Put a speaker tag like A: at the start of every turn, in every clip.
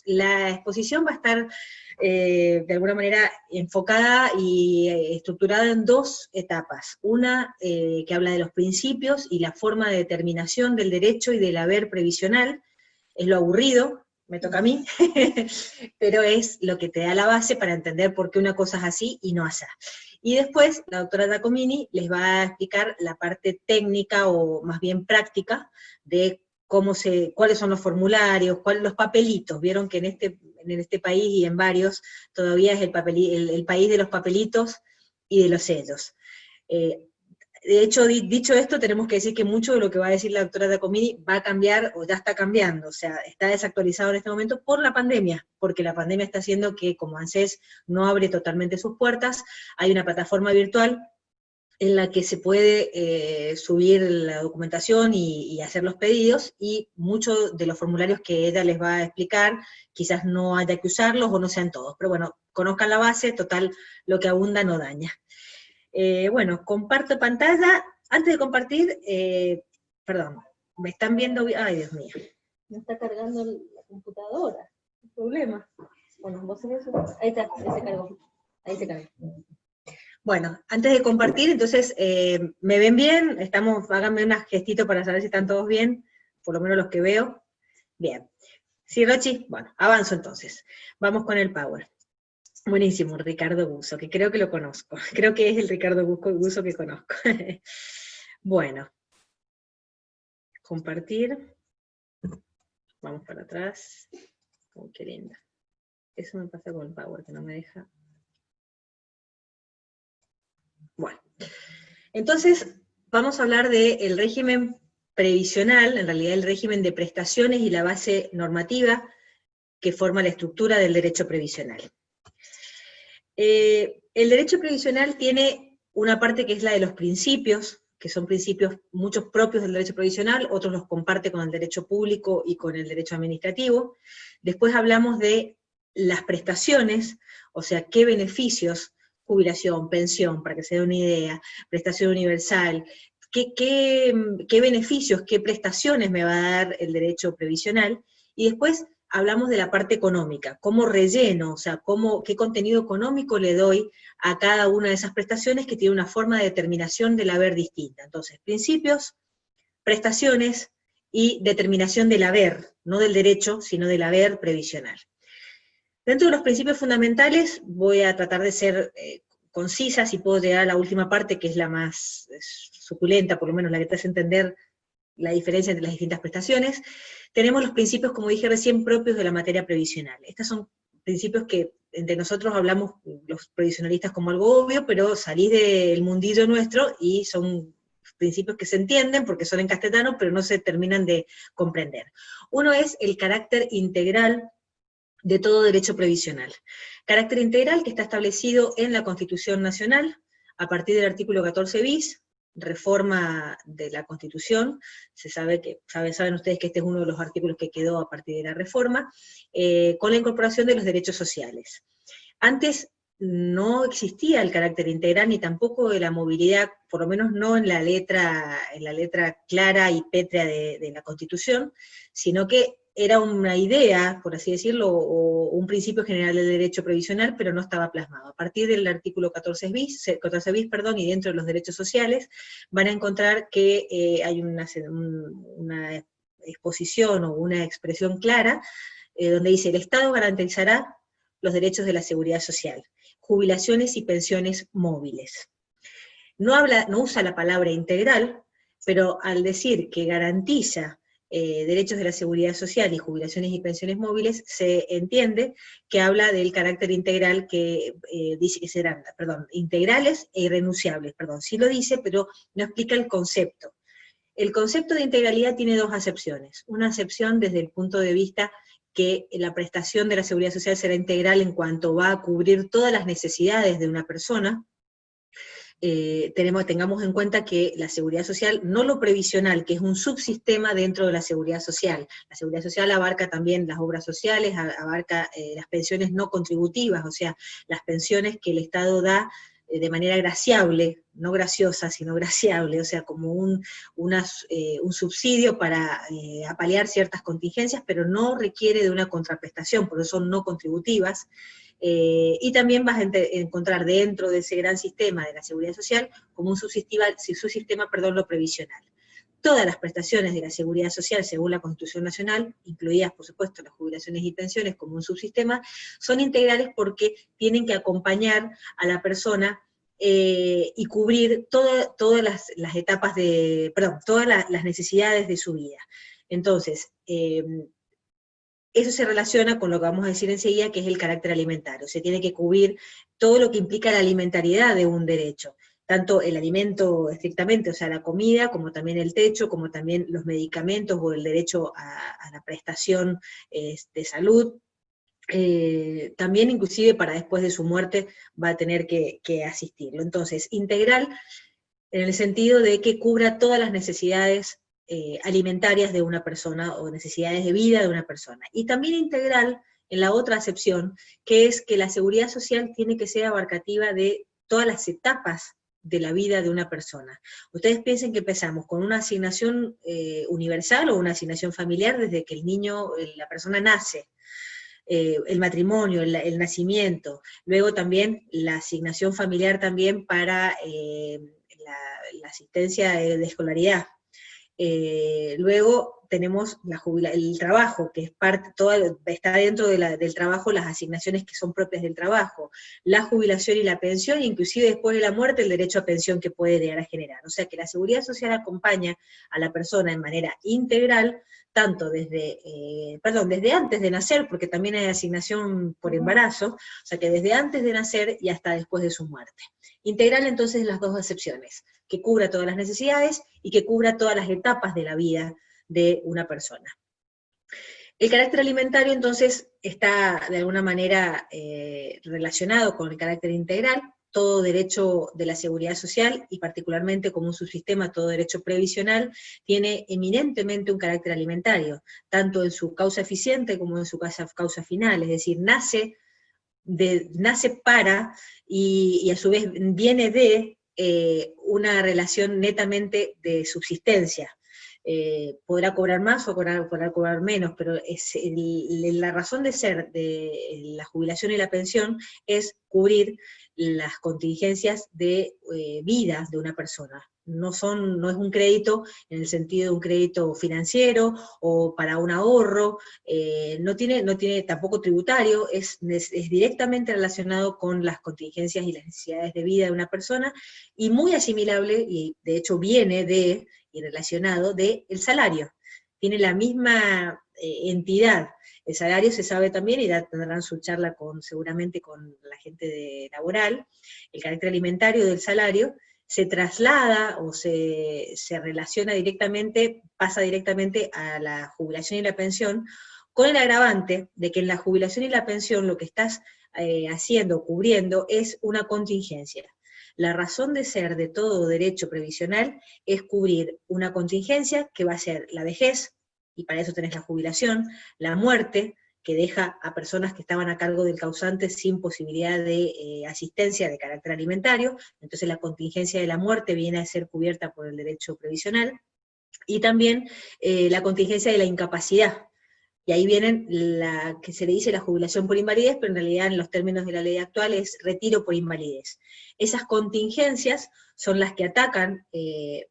A: La exposición va a estar de alguna manera enfocada y estructurada en dos etapas. Una que habla de los principios y la forma de determinación del derecho y del haber previsional. Es lo aburrido, me toca a mí, pero es lo que te da la base para entender por qué una cosa es así y no así. Y después la doctora Giacomini les va a explicar la parte técnica o más bien práctica de cuáles son los formularios, los papelitos. Vieron que en este país y en varios todavía es el país de los papelitos y de los sellos. De hecho, dicho esto, tenemos que decir que mucho de lo que va a decir la doctora Giacomini va a cambiar o ya está cambiando, o sea, está desactualizado en este momento por la pandemia, porque la pandemia está haciendo que, como ANSES no abre totalmente sus puertas, hay una plataforma virtual en la que se puede subir la documentación y hacer los pedidos, y muchos de los formularios que ella les va a explicar, quizás no haya que usarlos o no sean todos, pero bueno, conozcan la base, total, lo que abunda no daña. Bueno, comparto pantalla. Antes de compartir, perdón, me están viendo, ay Dios mío, me está cargando la computadora, ¿qué problema? Bueno, vos haces eso, ahí está, ahí se cargó, ahí se cargó. Bueno, antes de compartir, entonces, ¿me ven bien? Háganme un gestito para saber si están todos bien, por lo menos los que veo. Bien. ¿Sí, Rochi? Bueno, avanzo entonces. Vamos con el Power. Buenísimo, Ricardo Busso, que creo que lo conozco. Creo que es el Ricardo Busso que conozco. Bueno. Compartir. Vamos para atrás. Oh, qué linda. Eso me pasa con el Power, que no me deja. Bueno. Entonces, vamos a hablar del régimen previsional, en realidad el régimen de prestaciones y la base normativa que forma la estructura del derecho previsional. El derecho previsional tiene una parte que es la de los principios, que son principios muchos propios del derecho previsional, otros los comparte con el derecho público y con el derecho administrativo. Después hablamos de las prestaciones, o sea, qué beneficios, jubilación, pensión, para que se dé una idea, prestación universal, qué beneficios, qué prestaciones me va a dar el derecho previsional, y después hablamos de la parte económica, cómo relleno, o sea, qué contenido económico le doy a cada una de esas prestaciones que tiene una forma de determinación del haber distinta. Entonces, principios, prestaciones y determinación del haber, no del derecho, sino del haber previsional. Dentro de los principios fundamentales voy a tratar de ser concisa, si puedo llegar a la última parte, que es la más suculenta, por lo menos la que te hace entender la diferencia entre las distintas prestaciones. Tenemos los principios, como dije recién, propios de la materia previsional. Estos son principios que entre nosotros hablamos, los previsionalistas, como algo obvio, pero salís del mundillo nuestro y son principios que se entienden porque son en castellano, pero no se terminan de comprender. Uno es el carácter integral de todo derecho previsional. Carácter integral que está establecido en la Constitución Nacional, a partir del artículo 14 bis, reforma de la Constitución. Saben ustedes que este es uno de los artículos que quedó a partir de la reforma, con la incorporación de los derechos sociales. Antes no existía el carácter integral, ni tampoco de la movilidad, por lo menos no en la letra clara y pétrea de la Constitución, sino que era una idea, por así decirlo, o un principio general del derecho previsional, pero no estaba plasmado. A partir del artículo 14 bis, y dentro de los derechos sociales, van a encontrar que hay una exposición o una expresión clara, donde dice: el Estado garantizará los derechos de la seguridad social, jubilaciones y pensiones móviles. No usa la palabra integral, pero al decir que garantiza derechos de la seguridad social y jubilaciones y pensiones móviles, se entiende que habla del carácter integral, que dice que serán, integrales e irrenunciables, sí lo dice, pero no explica el concepto. El concepto de integralidad tiene dos acepciones. Una acepción desde el punto de vista que la prestación de la seguridad social será integral en cuanto va a cubrir todas las necesidades de una persona. Tengamos en cuenta que la seguridad social, no lo previsional, que es un subsistema dentro de la seguridad social. La seguridad social abarca también las obras sociales, abarca las pensiones no contributivas, o sea, las pensiones que el Estado da de manera graciable, no graciosa, sino graciable, o sea, como un subsidio para apalear ciertas contingencias, pero no requiere de una contraprestación, por eso son no contributivas. Y también vas a encontrar dentro de ese gran sistema de la seguridad social como un subsistema, lo previsional. Todas las prestaciones de la seguridad social, según la Constitución Nacional, incluidas, por supuesto, las jubilaciones y pensiones como un subsistema, son integrales porque tienen que acompañar a la persona y cubrir todas las etapas todas las necesidades de su vida. Entonces, eso se relaciona con lo que vamos a decir enseguida, que es el carácter alimentario. Se tiene que cubrir todo lo que implica la alimentariedad de un derecho, tanto el alimento estrictamente, o sea, la comida, como también el techo, como también los medicamentos o el derecho a la prestación de salud. También inclusive para después de su muerte va a tener que asistirlo. Entonces, integral en el sentido de que cubra todas las necesidades alimentarias de una persona o necesidades de vida de una persona. Y también integral en la otra acepción, que es que la seguridad social tiene que ser abarcativa de todas las etapas de la vida de una persona. Ustedes piensen que empezamos con una asignación universal o una asignación familiar desde que el niño, la persona nace, el matrimonio, el nacimiento, luego también la asignación familiar también para la asistencia de escolaridad. Luego tenemos el trabajo, que es parte, está dentro del trabajo las asignaciones que son propias del trabajo, la jubilación y la pensión, inclusive después de la muerte el derecho a pensión que puede llegar a generar. O sea que la seguridad social acompaña a la persona en manera integral, tanto desde antes de nacer, porque también hay asignación por embarazo, o sea que desde antes de nacer y hasta después de su muerte. Integral entonces las dos acepciones, que cubra todas las necesidades y que cubra todas las etapas de la vida de una persona. El carácter alimentario entonces está de alguna manera relacionado con el carácter integral. Todo derecho de la seguridad social, y particularmente como un subsistema, todo derecho previsional, tiene eminentemente un carácter alimentario, tanto en su causa eficiente como en su causa final, es decir, nace para, y a su vez viene de una relación netamente de subsistencia. Podrá cobrar más o podrá cobrar menos, pero la razón de ser de la jubilación y la pensión es cubrir las contingencias de vida de una persona. No es un crédito en el sentido de un crédito financiero o para un ahorro, no tiene tampoco tributario, es directamente relacionado con las contingencias y las necesidades de vida de una persona, y muy asimilable, y de hecho viene de y relacionado del salario. Tiene la misma entidad. El salario se sabe también, y tendrán su charla seguramente con la gente de laboral, el carácter alimentario del salario se traslada o se relaciona directamente, pasa directamente a la jubilación y la pensión, con el agravante de que en la jubilación y la pensión lo que estás haciendo, cubriendo, es una contingencia. La razón de ser de todo derecho previsional es cubrir una contingencia que va a ser la vejez, y para eso tenés la jubilación, la muerte, que deja a personas que estaban a cargo del causante sin posibilidad de asistencia de carácter alimentario, entonces la contingencia de la muerte viene a ser cubierta por el derecho previsional, y también la contingencia de la incapacidad. Y ahí vienen la que se le dice la jubilación por invalidez, pero en realidad en los términos de la ley actual es retiro por invalidez. Esas contingencias son las que atacan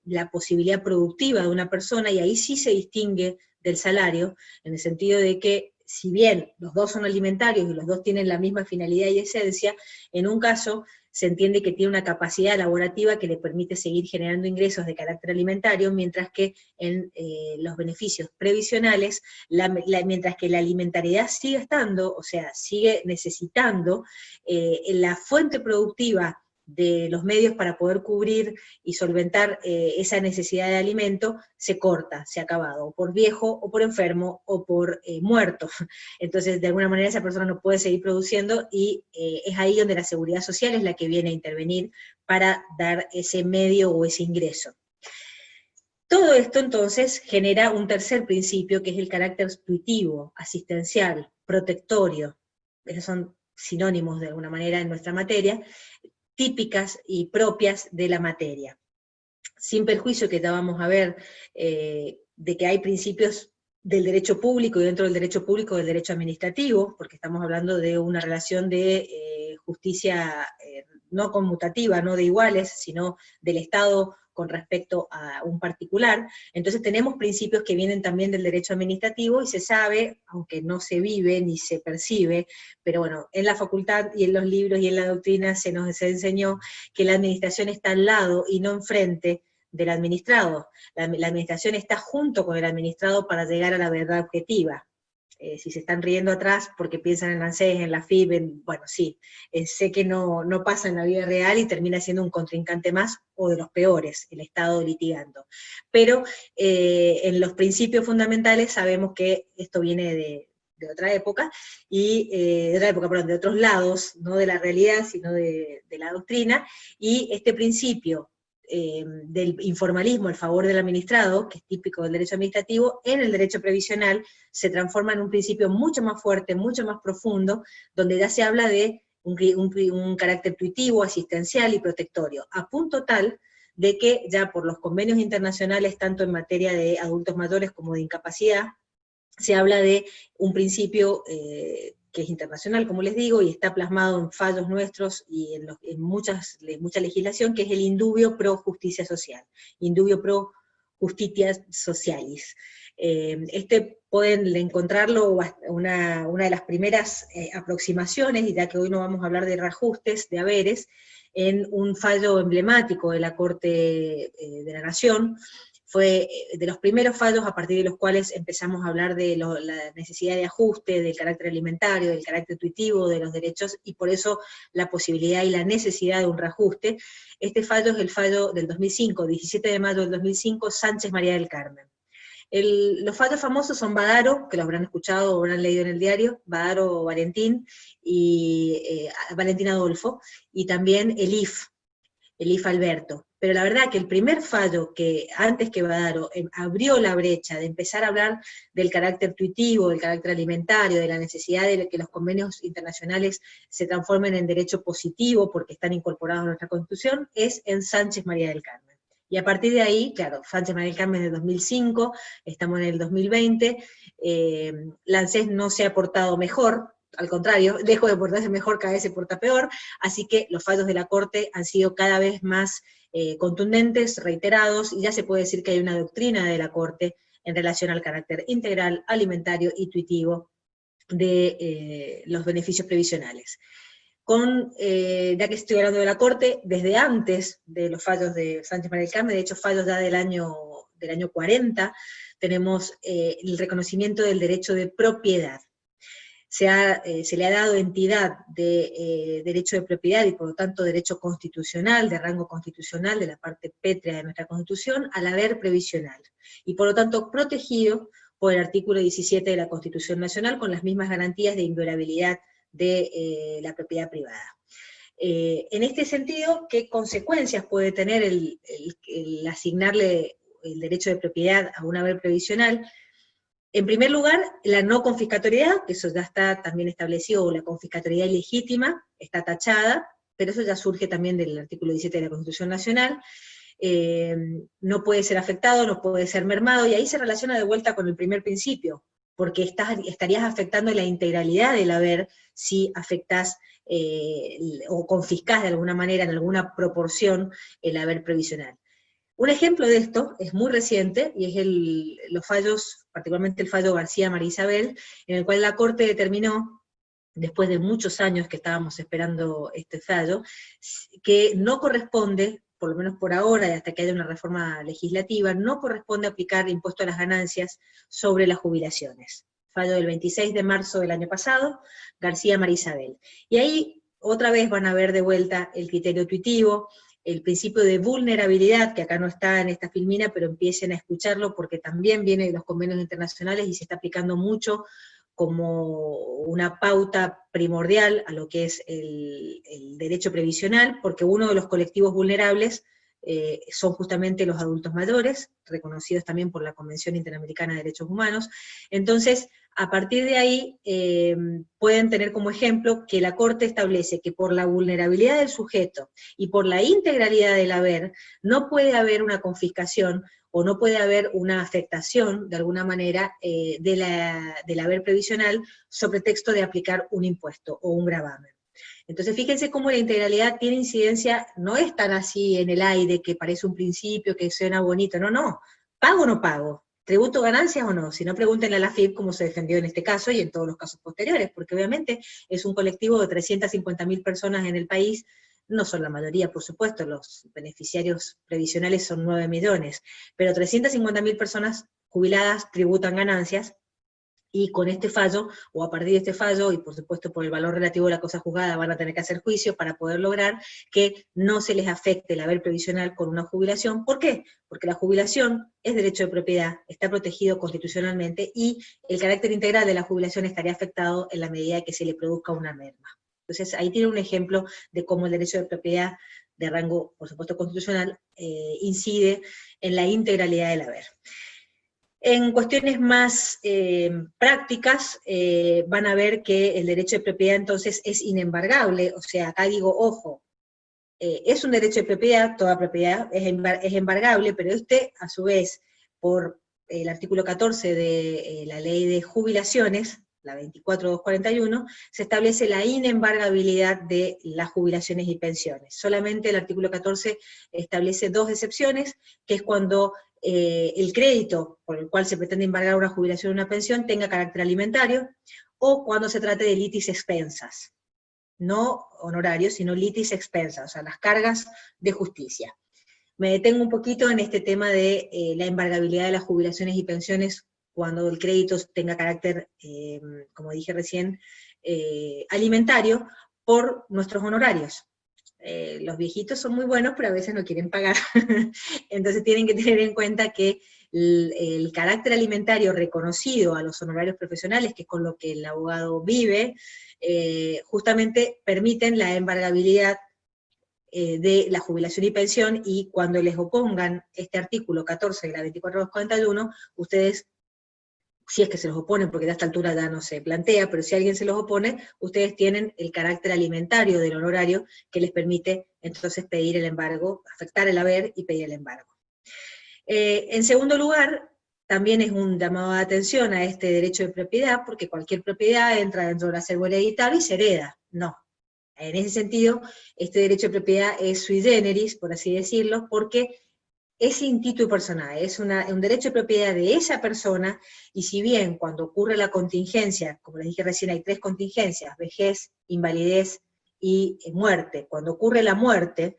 A: la posibilidad productiva de una persona, y ahí sí se distingue del salario, en el sentido de que si bien los dos son alimentarios y los dos tienen la misma finalidad y esencia, en un caso se entiende que tiene una capacidad laborativa que le permite seguir generando ingresos de carácter alimentario, mientras que en los beneficios previsionales, mientras que la alimentariedad sigue estando, o sea, sigue necesitando la fuente productiva de los medios para poder cubrir y solventar esa necesidad de alimento, se corta, se ha acabado, o por viejo, o por enfermo, o por muerto. Entonces, de alguna manera esa persona no puede seguir produciendo, y es ahí donde la seguridad social es la que viene a intervenir para dar ese medio o ese ingreso. Todo esto entonces genera un tercer principio, que es el carácter tuitivo, asistencial, protectorio. Esos son sinónimos de alguna manera en nuestra materia. típicas y propias de la materia. Sin perjuicio que ya vamos a ver de que hay principios del derecho público y dentro del derecho público del derecho administrativo, porque estamos hablando de una relación de justicia no conmutativa, no de iguales, sino del Estado con respecto a un particular. Entonces tenemos principios que vienen también del derecho administrativo y se sabe, aunque no se vive ni se percibe, pero bueno, en la facultad y en los libros y en la doctrina se nos enseñó que la administración está al lado y no enfrente del administrado. La administración está junto con el administrado para llegar a la verdad objetiva. Si se están riendo atrás porque piensan en ANSES, en la FIB, bueno, sí, sé que no pasa en la vida real y termina siendo un contrincante más, o de los peores, el Estado litigando. Pero en los principios fundamentales sabemos que esto viene de otra época, y de otros lados, no de la realidad, sino de la doctrina, y este principio del informalismo a favor del administrado, que es típico del derecho administrativo, en el derecho previsional se transforma en un principio mucho más fuerte, mucho más profundo, donde ya se habla de un carácter tuitivo, asistencial y protectorio, a punto tal de que ya por los convenios internacionales, tanto en materia de adultos mayores como de incapacidad, se habla de un principio que es internacional, como les digo, y está plasmado en fallos nuestros y en mucha legislación, que es el indubio pro justicia social, indubio pro justitia socialis. Pueden encontrarlo, una de las primeras aproximaciones, y ya que hoy no vamos a hablar de reajustes de haberes, en un fallo emblemático de la Corte de la Nación. Fue de los primeros fallos a partir de los cuales empezamos a hablar de la necesidad de ajuste, del carácter alimentario, del carácter tuitivo de los derechos, y por eso la posibilidad y la necesidad de un reajuste. Este fallo es el fallo del 2005, 17 de mayo del 2005, Sánchez María del Carmen. Los fallos famosos son Badaro, que lo habrán escuchado o habrán leído en el diario, Badaro Valentín, y Valentín Adolfo, y también el IF Alberto. Pero la verdad que el primer fallo que, antes que Badaro, abrió la brecha de empezar a hablar del carácter tuitivo, del carácter alimentario, de la necesidad de que los convenios internacionales se transformen en derecho positivo porque están incorporados a nuestra Constitución, es en Sánchez María del Carmen. Y a partir de ahí, claro, Sánchez María del Carmen del 2005, estamos en el 2020, la ANSES no se ha portado mejor, al contrario, lejos de portarse mejor, cada vez se porta peor, así que los fallos de la Corte han sido cada vez más contundentes, reiterados, y ya se puede decir que hay una doctrina de la Corte en relación al carácter integral, alimentario y tuitivo de los beneficios previsionales. Ya que estoy hablando de la Corte, desde antes de los fallos de Sánchez María del Carmen, de hecho fallos ya del año 40, tenemos el reconocimiento del derecho de propiedad. Se le ha dado entidad de derecho de propiedad y por lo tanto derecho constitucional, de rango constitucional, de la parte pétrea de nuestra Constitución, al haber previsional, y por lo tanto protegido por el artículo 17 de la Constitución Nacional con las mismas garantías de inviolabilidad de la propiedad privada. En este sentido, ¿qué consecuencias puede tener el asignarle el derecho de propiedad a un haber previsional? En primer lugar, la no confiscatoriedad, que eso ya está también establecido, o la confiscatoriedad ilegítima, está tachada, pero eso ya surge también del artículo 17 de la Constitución Nacional. No puede ser afectado, no puede ser mermado, y ahí se relaciona de vuelta con el primer principio, porque estarías afectando la integralidad del haber si afectás o confiscás de alguna manera, en alguna proporción, el haber previsional. Un ejemplo de esto es muy reciente, y es los fallos, particularmente el fallo García María Isabel, en el cual la Corte determinó, después de muchos años que estábamos esperando este fallo, que no corresponde, por lo menos por ahora, y hasta que haya una reforma legislativa, no corresponde aplicar impuesto a las ganancias sobre las jubilaciones. Fallo del 26 de marzo del año pasado, García María Isabel. Y ahí otra vez van a ver de vuelta el criterio tuitivo, el principio de vulnerabilidad, que acá no está en esta filmina, pero empiecen a escucharlo porque también viene de los convenios internacionales y se está aplicando mucho como una pauta primordial a lo que es el derecho previsional, porque uno de los colectivos vulnerables son justamente los adultos mayores, reconocidos también por la Convención Interamericana de Derechos Humanos. Entonces, A partir de ahí, pueden tener como ejemplo que la Corte establece que por la vulnerabilidad del sujeto y por la integralidad del haber, no puede haber una confiscación o no puede haber una afectación, de alguna manera, del haber previsional sobre texto de aplicar un impuesto o un gravamen. Entonces, fíjense cómo la integralidad tiene incidencia, no es tan así en el aire, que parece un principio, que suena bonito, no, ¿pago o no pago? ¿Tributo ganancias o no? Si no, pregúntenle a la AFIP cómo se defendió en este caso y en todos los casos posteriores, porque obviamente es un colectivo de 350.000 personas en el país, no son la mayoría, por supuesto, los beneficiarios previsionales son 9 millones, pero 350.000 personas jubiladas tributan ganancias, y con este fallo, o a partir de este fallo, y por supuesto por el valor relativo de la cosa juzgada, van a tener que hacer juicio para poder lograr que no se les afecte el haber previsional con una jubilación. ¿Por qué? Porque la jubilación es derecho de propiedad, está protegido constitucionalmente, y el carácter integral de la jubilación estaría afectado en la medida que se le produzca una merma. Entonces ahí tiene un ejemplo de cómo el derecho de propiedad de rango, por supuesto, constitucional, incide en la integralidad del haber. En cuestiones más prácticas, van a ver que el derecho de propiedad entonces es inembargable, o sea, acá digo, ojo, es un derecho de propiedad, toda propiedad es embargable, pero este, a su vez, por el artículo 14 de la ley de jubilaciones, la 24241, se establece la inembargabilidad de las jubilaciones y pensiones. Solamente el artículo 14 establece dos excepciones, que es cuando el crédito por el cual se pretende embargar una jubilación o una pensión tenga carácter alimentario, o cuando se trate de litis expensas, no honorarios, sino litis expensas, o sea, las cargas de justicia. Me detengo un poquito en este tema de la embargabilidad de las jubilaciones y pensiones cuando el crédito tenga carácter, como dije recién, alimentario, por nuestros honorarios. Los viejitos son muy buenos, pero a veces no quieren pagar. Entonces tienen que tener en cuenta que el carácter alimentario reconocido a los honorarios profesionales, que es con lo que el abogado vive, justamente permiten la embargabilidad de la jubilación y pensión, y cuando les opongan este artículo 14 de la 24241, ustedes, si es que se los oponen, porque a esta altura ya no se plantea, pero si alguien se los opone, ustedes tienen el carácter alimentario del honorario que les permite entonces pedir el embargo, afectar el haber y pedir el embargo. En segundo lugar, también es un llamado de atención a este derecho de propiedad, porque cualquier propiedad entra dentro del acervo hereditario y se hereda. No. En ese sentido, este derecho de propiedad es sui generis, por así decirlo, porque es in titu personae, es un derecho de propiedad de esa persona, y si bien cuando ocurre la contingencia, como les dije recién, hay tres contingencias, vejez, invalidez y muerte. Cuando ocurre la muerte,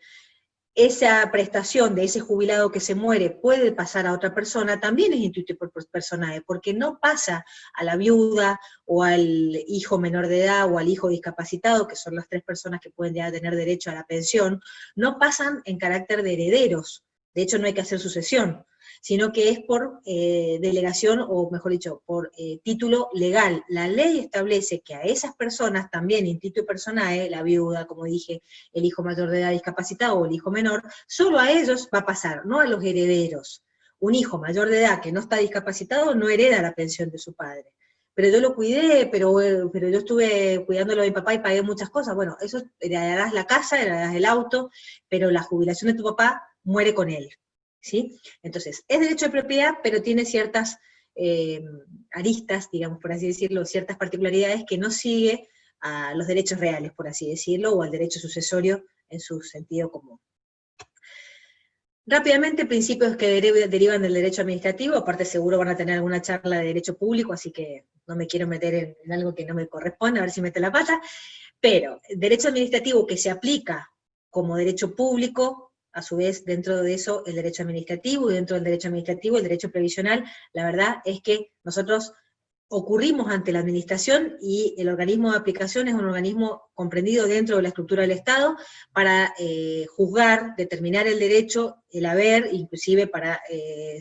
A: esa prestación de ese jubilado que se muere puede pasar a otra persona, también es in titu personae, porque no pasa a la viuda, o al hijo menor de edad, o al hijo discapacitado, que son las tres personas que pueden ya tener derecho a la pensión, no pasan en carácter de herederos. De hecho, no hay que hacer sucesión, sino que es por delegación, o mejor dicho, por título legal. La ley establece que a esas personas también, in titu personae, la viuda, como dije, el hijo mayor de edad discapacitado o el hijo menor, solo a ellos va a pasar, no a los herederos. Un hijo mayor de edad que no está discapacitado no hereda la pensión de su padre. Pero yo lo cuidé, pero yo estuve cuidándolo de mi papá y pagué muchas cosas. Bueno, eso heredarás la casa, heredarás el auto, pero la jubilación de tu papá muere con él, ¿sí? Entonces, es derecho de propiedad, pero tiene ciertas aristas, digamos, por así decirlo, ciertas particularidades que no sigue a los derechos reales, por así decirlo, o al derecho sucesorio en su sentido común. Rápidamente, principios que derivan del derecho administrativo, aparte seguro van a tener alguna charla de derecho público, así que no me quiero meter en algo que no me corresponde, a ver si meto la pata, pero derecho administrativo que se aplica como derecho público, a su vez dentro de eso el derecho administrativo, y dentro del derecho administrativo el derecho previsional. La verdad es que nosotros ocurrimos ante la administración, y el organismo de aplicación es un organismo comprendido dentro de la estructura del Estado para juzgar, determinar el derecho, el haber, inclusive para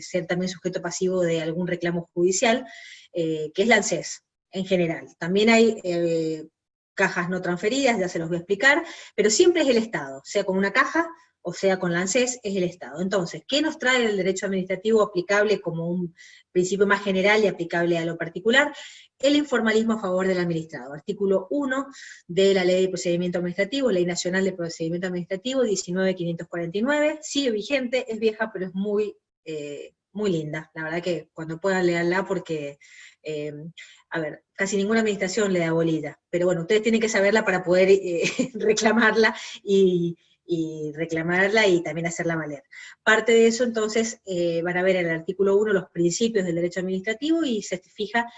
A: ser también sujeto pasivo de algún reclamo judicial, que es la ANSES en general. También hay cajas no transferidas, ya se los voy a explicar, pero siempre es el Estado, sea con una caja o sea, con la ANSES, es el Estado. Entonces, ¿qué nos trae el derecho administrativo aplicable como un principio más general y aplicable a lo particular? El informalismo a favor del administrado. Artículo 1 de la Ley de Procedimiento Administrativo, Ley Nacional de Procedimiento Administrativo, 19.549, sigue vigente, es vieja, pero es muy, muy linda. La verdad que cuando puedan leerla, porque, a ver, casi ninguna administración le da bolilla, pero bueno, ustedes tienen que saberla para poder reclamarla y reclamarla y también hacerla valer. Parte de eso, entonces, van a ver en el artículo 1 los principios del derecho administrativo y se fija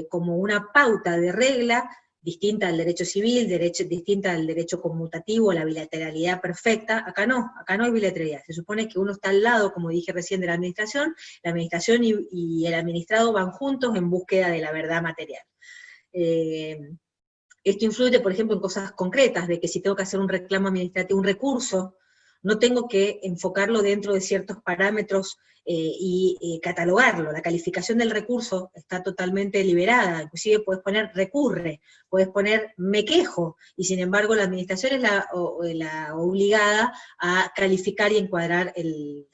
A: como una pauta de regla distinta al derecho civil, distinta al derecho conmutativo, la bilateralidad perfecta. Acá no hay bilateralidad. Se supone que uno está al lado, como dije recién, de la administración y el administrado van juntos en búsqueda de la verdad material. Esto influye, por ejemplo, en cosas concretas, de que si tengo que hacer un reclamo administrativo, un recurso, no tengo que enfocarlo dentro de ciertos parámetros y catalogarlo. La calificación del recurso está totalmente liberada, inclusive puedes poner recurre, puedes poner me quejo, y sin embargo la administración es la obligada a calificar y encuadrar el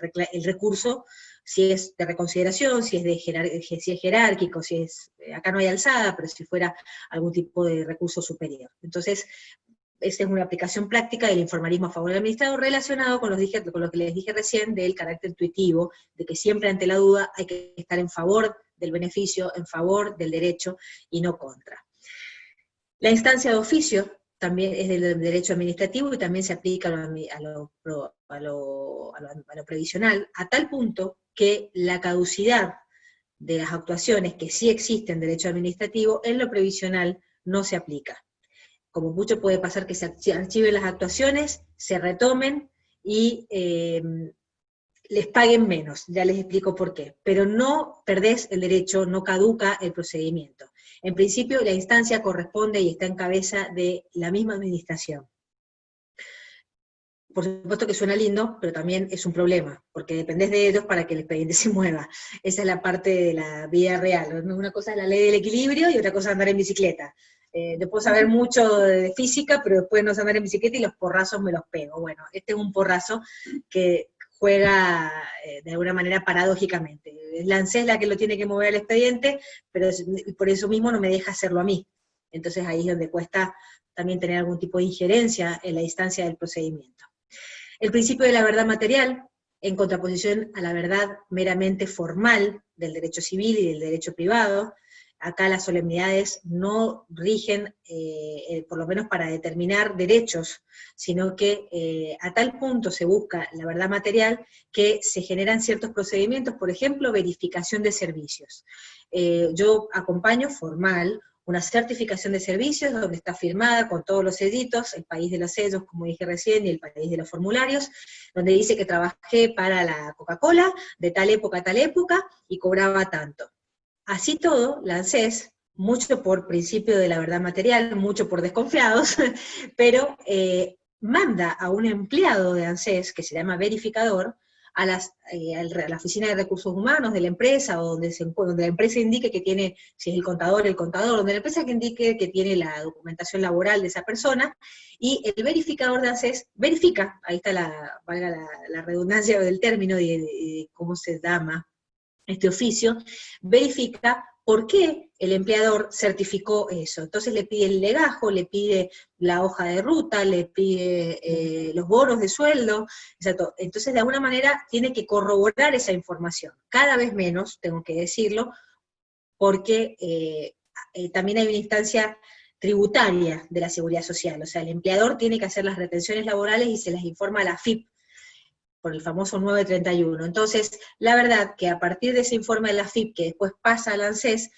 A: recurso, si es de reconsideración, si es jerárquico, si es, acá no hay alzada, pero si fuera algún tipo de recurso superior. Entonces, esta es una aplicación práctica del informalismo a favor del administrado relacionado con lo que les dije recién del carácter intuitivo, de que siempre ante la duda hay que estar en favor del beneficio, en favor del derecho y no contra. La instancia de oficio también es del derecho administrativo y también se aplica a lo previsional, a tal punto que la caducidad de las actuaciones que sí existen en derecho administrativo, en lo previsional no se aplica. Como mucho puede pasar que se archiven las actuaciones, se retomen y les paguen menos, ya les explico por qué, pero no perdés el derecho, no caduca el procedimiento. En principio la instancia corresponde y está en cabeza de la misma administración. Por supuesto que suena lindo, pero también es un problema, porque dependés de ellos para que el expediente se mueva. Esa es la parte de la vida real. Una cosa es la ley del equilibrio y otra cosa es andar en bicicleta. Yo puedo saber mucho de física, pero después no saber en bicicleta y los porrazos me los pego. Bueno, este es un porrazo que juega de alguna manera paradójicamente. La ANSES es la que lo tiene que mover el expediente, pero por eso mismo no me deja hacerlo a mí. Entonces ahí es donde cuesta también tener algún tipo de injerencia en la instancia del procedimiento. El principio de la verdad material, en contraposición a la verdad meramente formal del derecho civil y del derecho privado. Acá las solemnidades no rigen, por lo menos para determinar derechos, sino que a tal punto se busca la verdad material que se generan ciertos procedimientos, por ejemplo, verificación de servicios. Yo acompaño formal una certificación de servicios donde está firmada con todos los sellitos, el país de los sellos, como dije recién, y el país de los formularios, donde dice que trabajé para la Coca-Cola de tal época a tal época y cobraba tanto. Así todo, la ANSES, mucho por principio de la verdad material, mucho por desconfiados, pero manda a un empleado de ANSES, que se llama verificador, a la oficina de recursos humanos de la empresa, o donde la empresa indique que tiene, si es el contador, donde la empresa que indique que tiene la documentación laboral de esa persona, y el verificador de ANSES verifica, ahí está valga la redundancia del término de cómo se llama este oficio, verifica por qué el empleador certificó eso. Entonces le pide el legajo, le pide la hoja de ruta, le pide los bonos de sueldo, exacto. Entonces de alguna manera tiene que corroborar esa información. Cada vez menos, tengo que decirlo, porque también hay una instancia tributaria de la seguridad social, o sea, el empleador tiene que hacer las retenciones laborales y se las informa a la AFIP, por el famoso 931. Entonces, la verdad que a partir de ese informe de la AFIP, que después pasa al ANSES,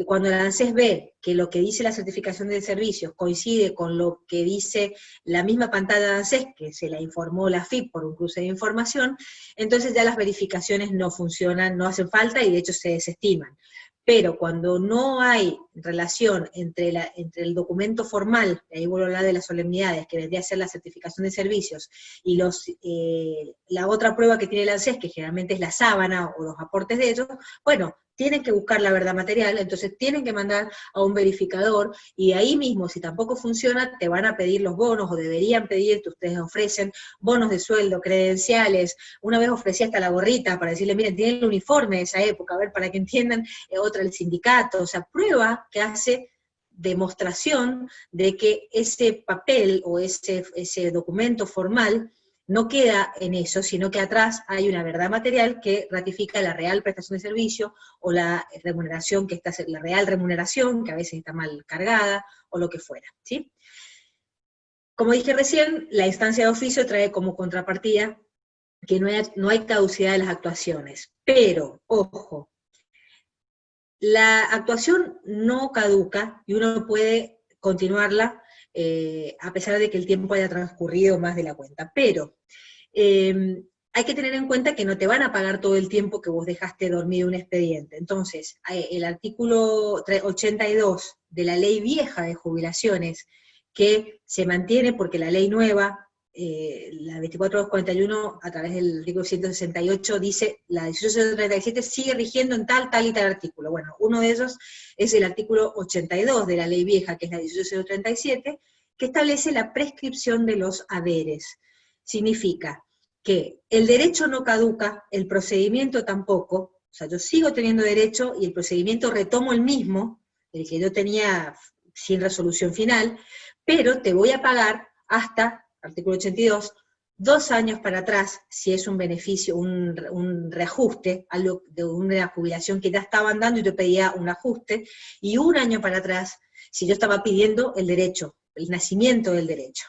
A: cuando el ANSES ve que lo que dice la certificación de servicios coincide con lo que dice la misma pantalla de ANSES, que se la informó la AFIP por un cruce de información, entonces ya las verificaciones no funcionan, no hacen falta y de hecho se desestiman. Pero cuando no hay relación entre el documento formal, ahí vuelvo a hablar de las solemnidades, que vendría a ser la certificación de servicios, y la otra prueba que tiene el ANSES, que generalmente es la sábana o los aportes de ellos, bueno, tienen que buscar la verdad material, entonces tienen que mandar a un verificador, y ahí mismo, si tampoco funciona, te van a pedir los bonos, o deberían pedirte, ustedes ofrecen bonos de sueldo, credenciales, una vez ofrecí hasta la gorrita para decirle, miren, tienen el uniforme de esa época, a ver, para que entiendan, otra el sindicato, o sea, prueba que hace demostración de que ese papel o ese documento formal no queda en eso, sino que atrás hay una verdad material que ratifica la real prestación de servicio, o la remuneración la real remuneración, que a veces está mal cargada, o lo que fuera, ¿sí? Como dije recién, la instancia de oficio trae como contrapartida que no hay caducidad de las actuaciones, pero, ojo, la actuación no caduca y uno puede continuarla a pesar de que el tiempo haya transcurrido más de la cuenta, pero hay que tener en cuenta que no te van a pagar todo el tiempo que vos dejaste dormido un expediente. Entonces, el artículo 82 de la ley vieja de jubilaciones, que se mantiene porque la ley nueva, la 24241, a través del artículo 168, dice, la 18037 sigue rigiendo en tal y tal artículo. Bueno, uno de esos es el artículo 82 de la ley vieja, que es la 18037, que establece la prescripción de los haberes. Significa que el derecho no caduca, el procedimiento tampoco, o sea, yo sigo teniendo derecho y el procedimiento retomo el mismo, el que yo tenía sin resolución final, pero te voy a pagar hasta, artículo 82, 2 años para atrás, si es un beneficio, un reajuste, algo de una jubilación que ya estaban dando y yo pedía un ajuste, y 1 año para atrás, si yo estaba pidiendo el derecho, el nacimiento del derecho.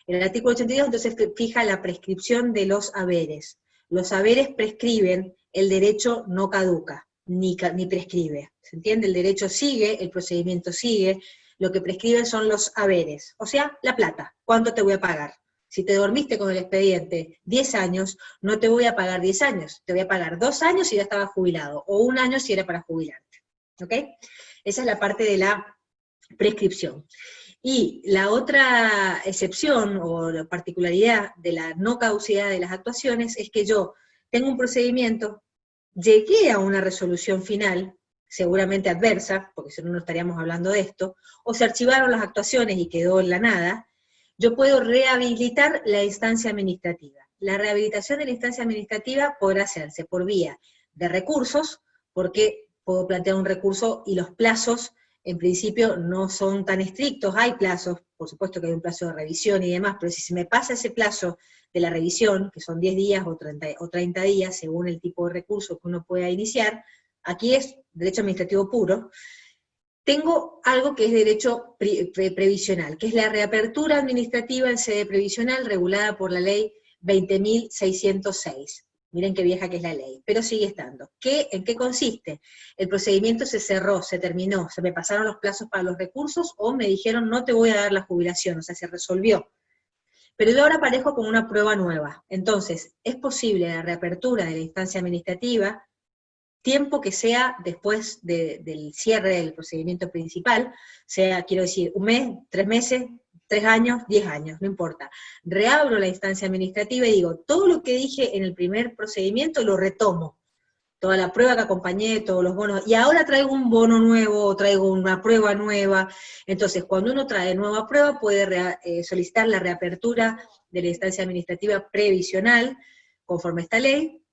A: En el artículo 82, entonces, fija la prescripción de los haberes. Los haberes prescriben, el derecho no caduca, ni prescribe. ¿Se entiende? El derecho sigue, el procedimiento sigue, lo que prescriben son los haberes, o sea, la plata. ¿Cuánto te voy a pagar? Si te dormiste con el expediente 10 años, no te voy a pagar 10 años, te voy a pagar 2 años si ya estabas jubilado, o 1 año si era para jubilarte. ¿Ok? Esa es la parte de la prescripción. Y la otra excepción o la particularidad de la no caducidad de las actuaciones es que yo tengo un procedimiento, llegué a una resolución final, seguramente adversa, porque si no, no estaríamos hablando de esto, o se archivaron las actuaciones y quedó en la nada, yo puedo rehabilitar la instancia administrativa. La rehabilitación de la instancia administrativa podrá hacerse por vía de recursos, porque puedo plantear un recurso y los plazos en principio no son tan estrictos, hay plazos, por supuesto que hay un plazo de revisión y demás, pero si se me pasa ese plazo de la revisión, que son 10 días o 30 días, según el tipo de recurso que uno pueda iniciar, aquí es derecho administrativo puro, tengo algo que es derecho previsional, que es la reapertura administrativa en sede previsional regulada por la ley 20.606. Miren qué vieja que es la ley, pero sigue estando. ¿En qué consiste? El procedimiento se cerró, se terminó, se me pasaron los plazos para los recursos, o me dijeron no te voy a dar la jubilación, o sea, se resolvió. Pero yo ahora aparezco con una prueba nueva. Entonces, es posible la reapertura de la instancia administrativa, tiempo que sea después del cierre del procedimiento principal, sea, quiero decir, 1 mes, 3 meses, 3 años, 10 años, no importa. Reabro la instancia administrativa y digo, todo lo que dije en el primer procedimiento lo retomo. Toda la prueba que acompañé, todos los bonos, y ahora traigo un bono nuevo, o traigo una prueba nueva. Entonces, cuando uno trae nueva prueba, puede solicitar la reapertura de la instancia administrativa previsional, conforme a esta ley.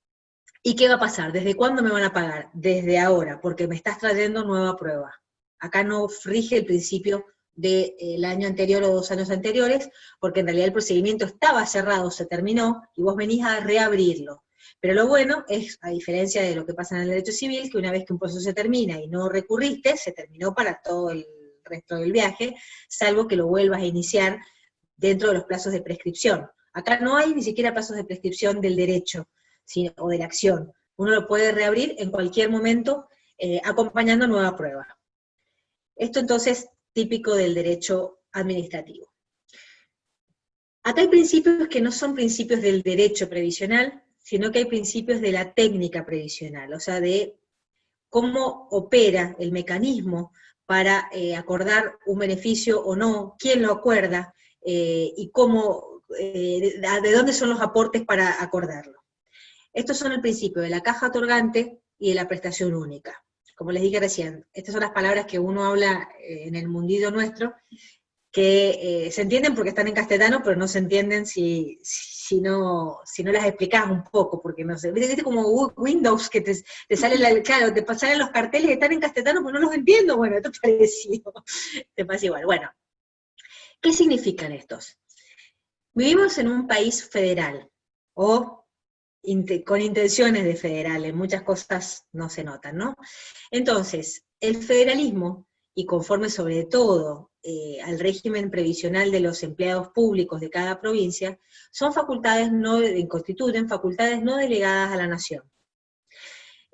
A: ¿Y qué va a pasar? ¿Desde cuándo me van a pagar? Desde ahora, porque me estás trayendo nueva prueba. Acá no rige el principio del año anterior o 2 años anteriores, porque en realidad el procedimiento estaba cerrado, se terminó, y vos venís a reabrirlo. Pero lo bueno es, a diferencia de lo que pasa en el derecho civil, que una vez que un proceso se termina y no recurriste, se terminó para todo el resto del viaje, salvo que lo vuelvas a iniciar dentro de los plazos de prescripción. Acá no hay ni siquiera plazos de prescripción del derecho, o de la acción. Uno lo puede reabrir en cualquier momento, acompañando nueva prueba. Esto entonces, típico del derecho administrativo. Acá hay principios que no son principios del derecho previsional, sino que hay principios de la técnica previsional, o sea, de cómo opera el mecanismo para acordar un beneficio o no, quién lo acuerda, y cómo, de dónde son los aportes para acordarlo. Estos son el principio de la caja otorgante y de la prestación única. como les dije recién, estas son las palabras que uno habla en el mundillo nuestro, que se entienden porque están en castellano, pero no se entienden si no las explicás un poco, porque no sé, viste como Windows, que te sale claro, te salen los carteles que están en castellano, pero no los entiendo, bueno, esto es parecido, te pasa igual. Bueno, ¿qué significan estos? Vivimos en un país federal, o con intenciones de federal, en muchas cosas no se notan, ¿no? Entonces, el federalismo, y conforme sobre todo al régimen previsional de los empleados públicos de cada provincia, constituyen facultades no delegadas a la nación.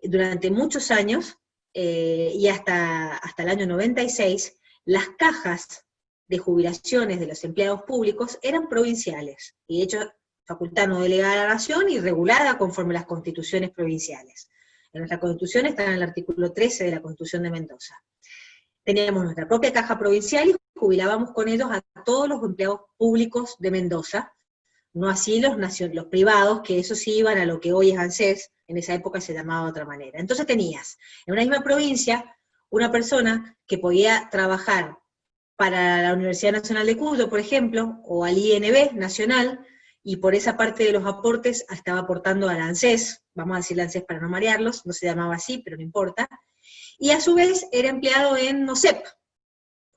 A: Durante muchos años, y hasta el año 96, las cajas de jubilaciones de los empleados públicos eran provinciales, y de hecho facultad no delegada a la nación y regulada conforme las constituciones provinciales. En nuestra constitución está en el artículo 13 de la Constitución de Mendoza. Teníamos nuestra propia caja provincial y jubilábamos con ellos a todos los empleados públicos de Mendoza, no así los privados, que esos sí iban a lo que hoy es ANSES, en esa época se llamaba de otra manera. Entonces tenías en una misma provincia una persona que podía trabajar para la Universidad Nacional de Cuyo, por ejemplo, o al INB Nacional, y por esa parte de los aportes estaba aportando al ANSES, vamos a decir ANSES para no marearlos, no se llamaba así, pero no importa, y a su vez era empleado en NOCEP,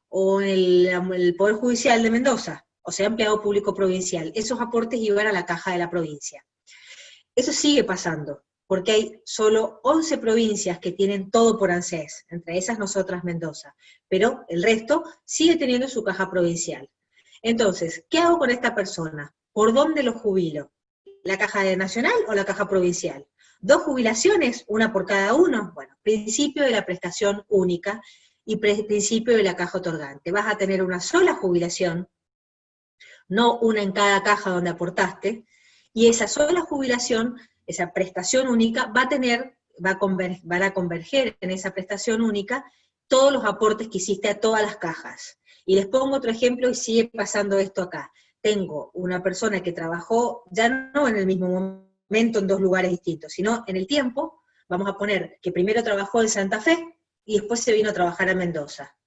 A: o en el Poder Judicial de Mendoza, o sea, empleado público provincial. Esos aportes iban a la caja de la provincia. Eso sigue pasando, porque hay solo 11 provincias que tienen todo por ANSES, entre esas nosotras Mendoza, pero el resto sigue teniendo su caja provincial. Entonces, ¿qué hago con esta persona? ¿Por dónde lo jubilo? ¿La caja de nacional o la caja provincial? ¿Dos jubilaciones, una por cada uno? Bueno, principio de la prestación única y principio de la caja otorgante. Vas a tener una sola jubilación, no una en cada caja donde aportaste, y esa sola jubilación, esa prestación única, van a converger en esa prestación única todos los aportes que hiciste a todas las cajas. Y les pongo otro ejemplo y sigue pasando esto acá. Tengo una persona que trabajó ya no en el mismo momento en dos lugares distintos, sino en el tiempo. Vamos a poner que primero trabajó en Santa Fe y después se vino a trabajar a Mendoza.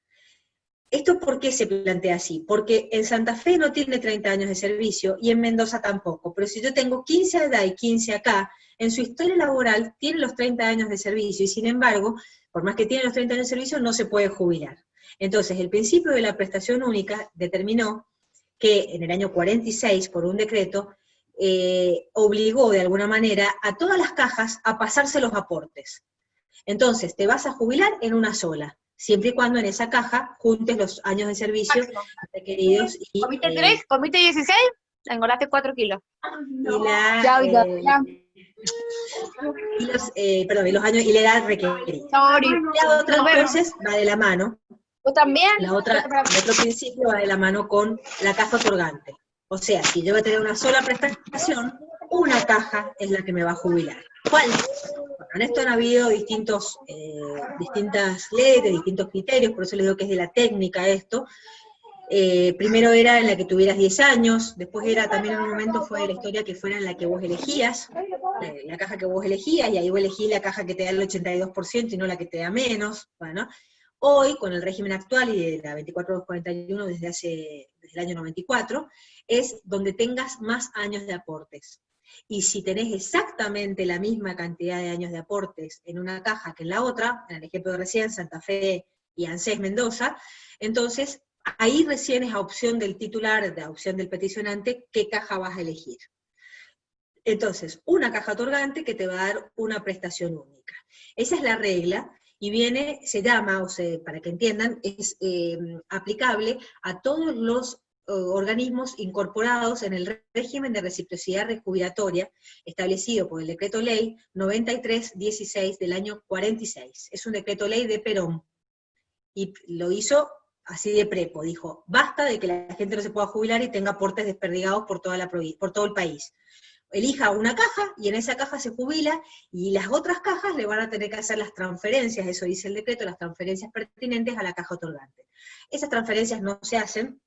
A: ¿Esto por qué se plantea así? Porque en Santa Fe no tiene 30 años de servicio y en Mendoza tampoco, pero si yo tengo 15 allá y 15 acá, en su historia laboral tiene los 30 años de servicio y sin embargo, por más que tiene los 30 años de servicio, no se puede jubilar. Entonces, el principio de la prestación única determinó que en el año 46, por un decreto, obligó de alguna manera a todas las cajas a pasarse los aportes. Entonces, te vas a jubilar en una sola, siempre y cuando en esa caja juntes los años de servicio requeridos. Y,
B: ¿Comiste 3? ¿Comiste 16? Engordaste 4 kilos.
A: Y los años y la edad requerida. La otra entonces va de la mano.
B: ¿Tú también?
A: El otro principio va de la mano con la caja otorgante. O sea, si yo voy a tener una sola prestación, una caja es la que me va a jubilar. ¿Cuál? Bueno, en esto han habido distintas leyes, distintos criterios, por eso les digo que es de la técnica esto. Primero era en la que tuvieras 10 años, después era también en un momento fue de la historia que fuera en la que vos elegías, la caja que vos elegías, y ahí vos elegís la caja que te da el 82% y no la que te da menos. Bueno, hoy, con el régimen actual y de la 24241 desde el año 94, es donde tengas más años de aportes. Y si tenés exactamente la misma cantidad de años de aportes en una caja que en la otra, en el ejemplo de recién, Santa Fe y ANSES Mendoza, entonces ahí recién es a opción del titular, a opción del peticionante, qué caja vas a elegir. Entonces, una caja otorgante que te va a dar una prestación única. Esa es la regla, y se llama, para que entiendan, es aplicable a todos los organismos incorporados en el régimen de reciprocidad rejubilatoria establecido por el Decreto Ley 9316 del año 46. Es un decreto ley de Perón, y lo hizo así de prepo, dijo, basta de que la gente no se pueda jubilar y tenga aportes desperdigados por todo el país. Elija una caja, y en esa caja se jubila, y las otras cajas le van a tener que hacer las transferencias, eso dice el decreto, las transferencias pertinentes a la caja otorgante. Esas transferencias no se hacen,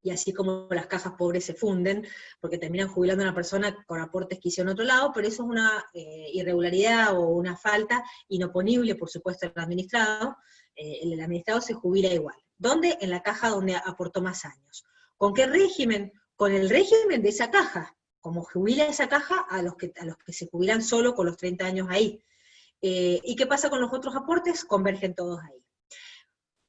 A: y así como las cajas pobres se funden, porque terminan jubilando a una persona con aportes que hicieron en otro lado, pero eso es una irregularidad o una falta inoponible, por supuesto, del administrado. El administrado se jubila igual. ¿Dónde? En la caja donde aportó más años. ¿Con qué régimen? Con el régimen de esa caja, como jubila esa caja a los que se jubilan solo con los 30 años ahí. ¿Y qué pasa con los otros aportes? Convergen todos ahí.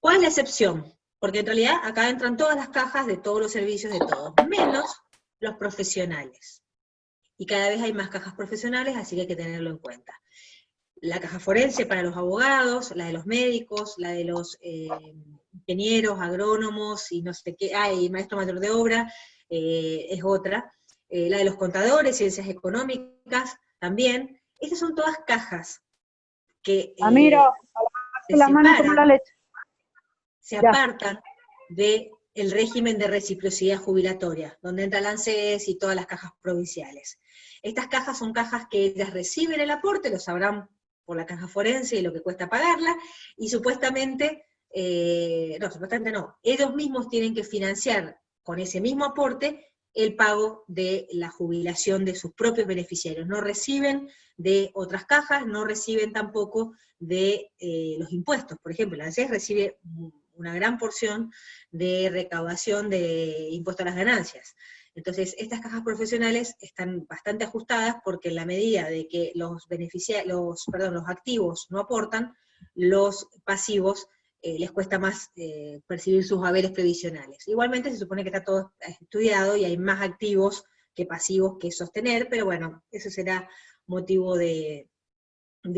A: ¿Cuál es la excepción? Porque en realidad acá entran todas las cajas de todos los servicios de todos, menos los profesionales. Y cada vez hay más cajas profesionales, así que hay que tenerlo en cuenta. La caja forense para los abogados, la de los médicos, la de los ingenieros, agrónomos, y no sé qué, y maestro mayor de obra, es otra. La de los contadores, ciencias económicas, también. Estas son todas cajas que
C: Ramiro,
A: se
C: la mano como la leche.
A: Se apartan del régimen de reciprocidad jubilatoria, donde entra el ANSES y todas las cajas provinciales. Estas cajas son cajas que ellas reciben el aporte, lo sabrán por la caja forense y lo que cuesta pagarla, y supuestamente no, ellos mismos tienen que financiar con ese mismo aporte el pago de la jubilación de sus propios beneficiarios. No reciben de otras cajas, no reciben tampoco de los impuestos. Por ejemplo, la ANSES recibe una gran porción de recaudación de impuesto a las ganancias. Entonces, estas cajas profesionales están bastante ajustadas porque en la medida de que los activos no aportan, los pasivos les cuesta más percibir sus haberes previsionales. Igualmente se supone que está todo estudiado y hay más activos que pasivos que sostener, pero bueno, eso será motivo de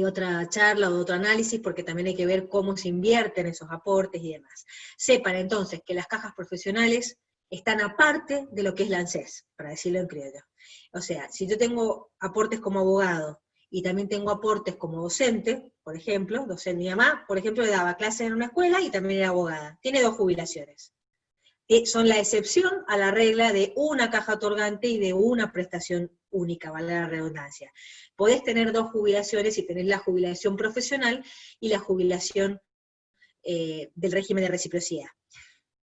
A: otra charla o de otro análisis, porque también hay que ver cómo se invierten esos aportes y demás. Sepan entonces que las cajas profesionales están aparte de lo que es la ANSES, para decirlo en criollo. O sea, si yo tengo aportes como abogado, y también tengo aportes como docente, por ejemplo, mi mamá, por ejemplo, le daba clases en una escuela y también era abogada, tiene 2 jubilaciones. Son la excepción a la regla de una caja otorgante y de una prestación única, vale la redundancia. Podés tener 2 jubilaciones y tenés la jubilación profesional y la jubilación del régimen de reciprocidad,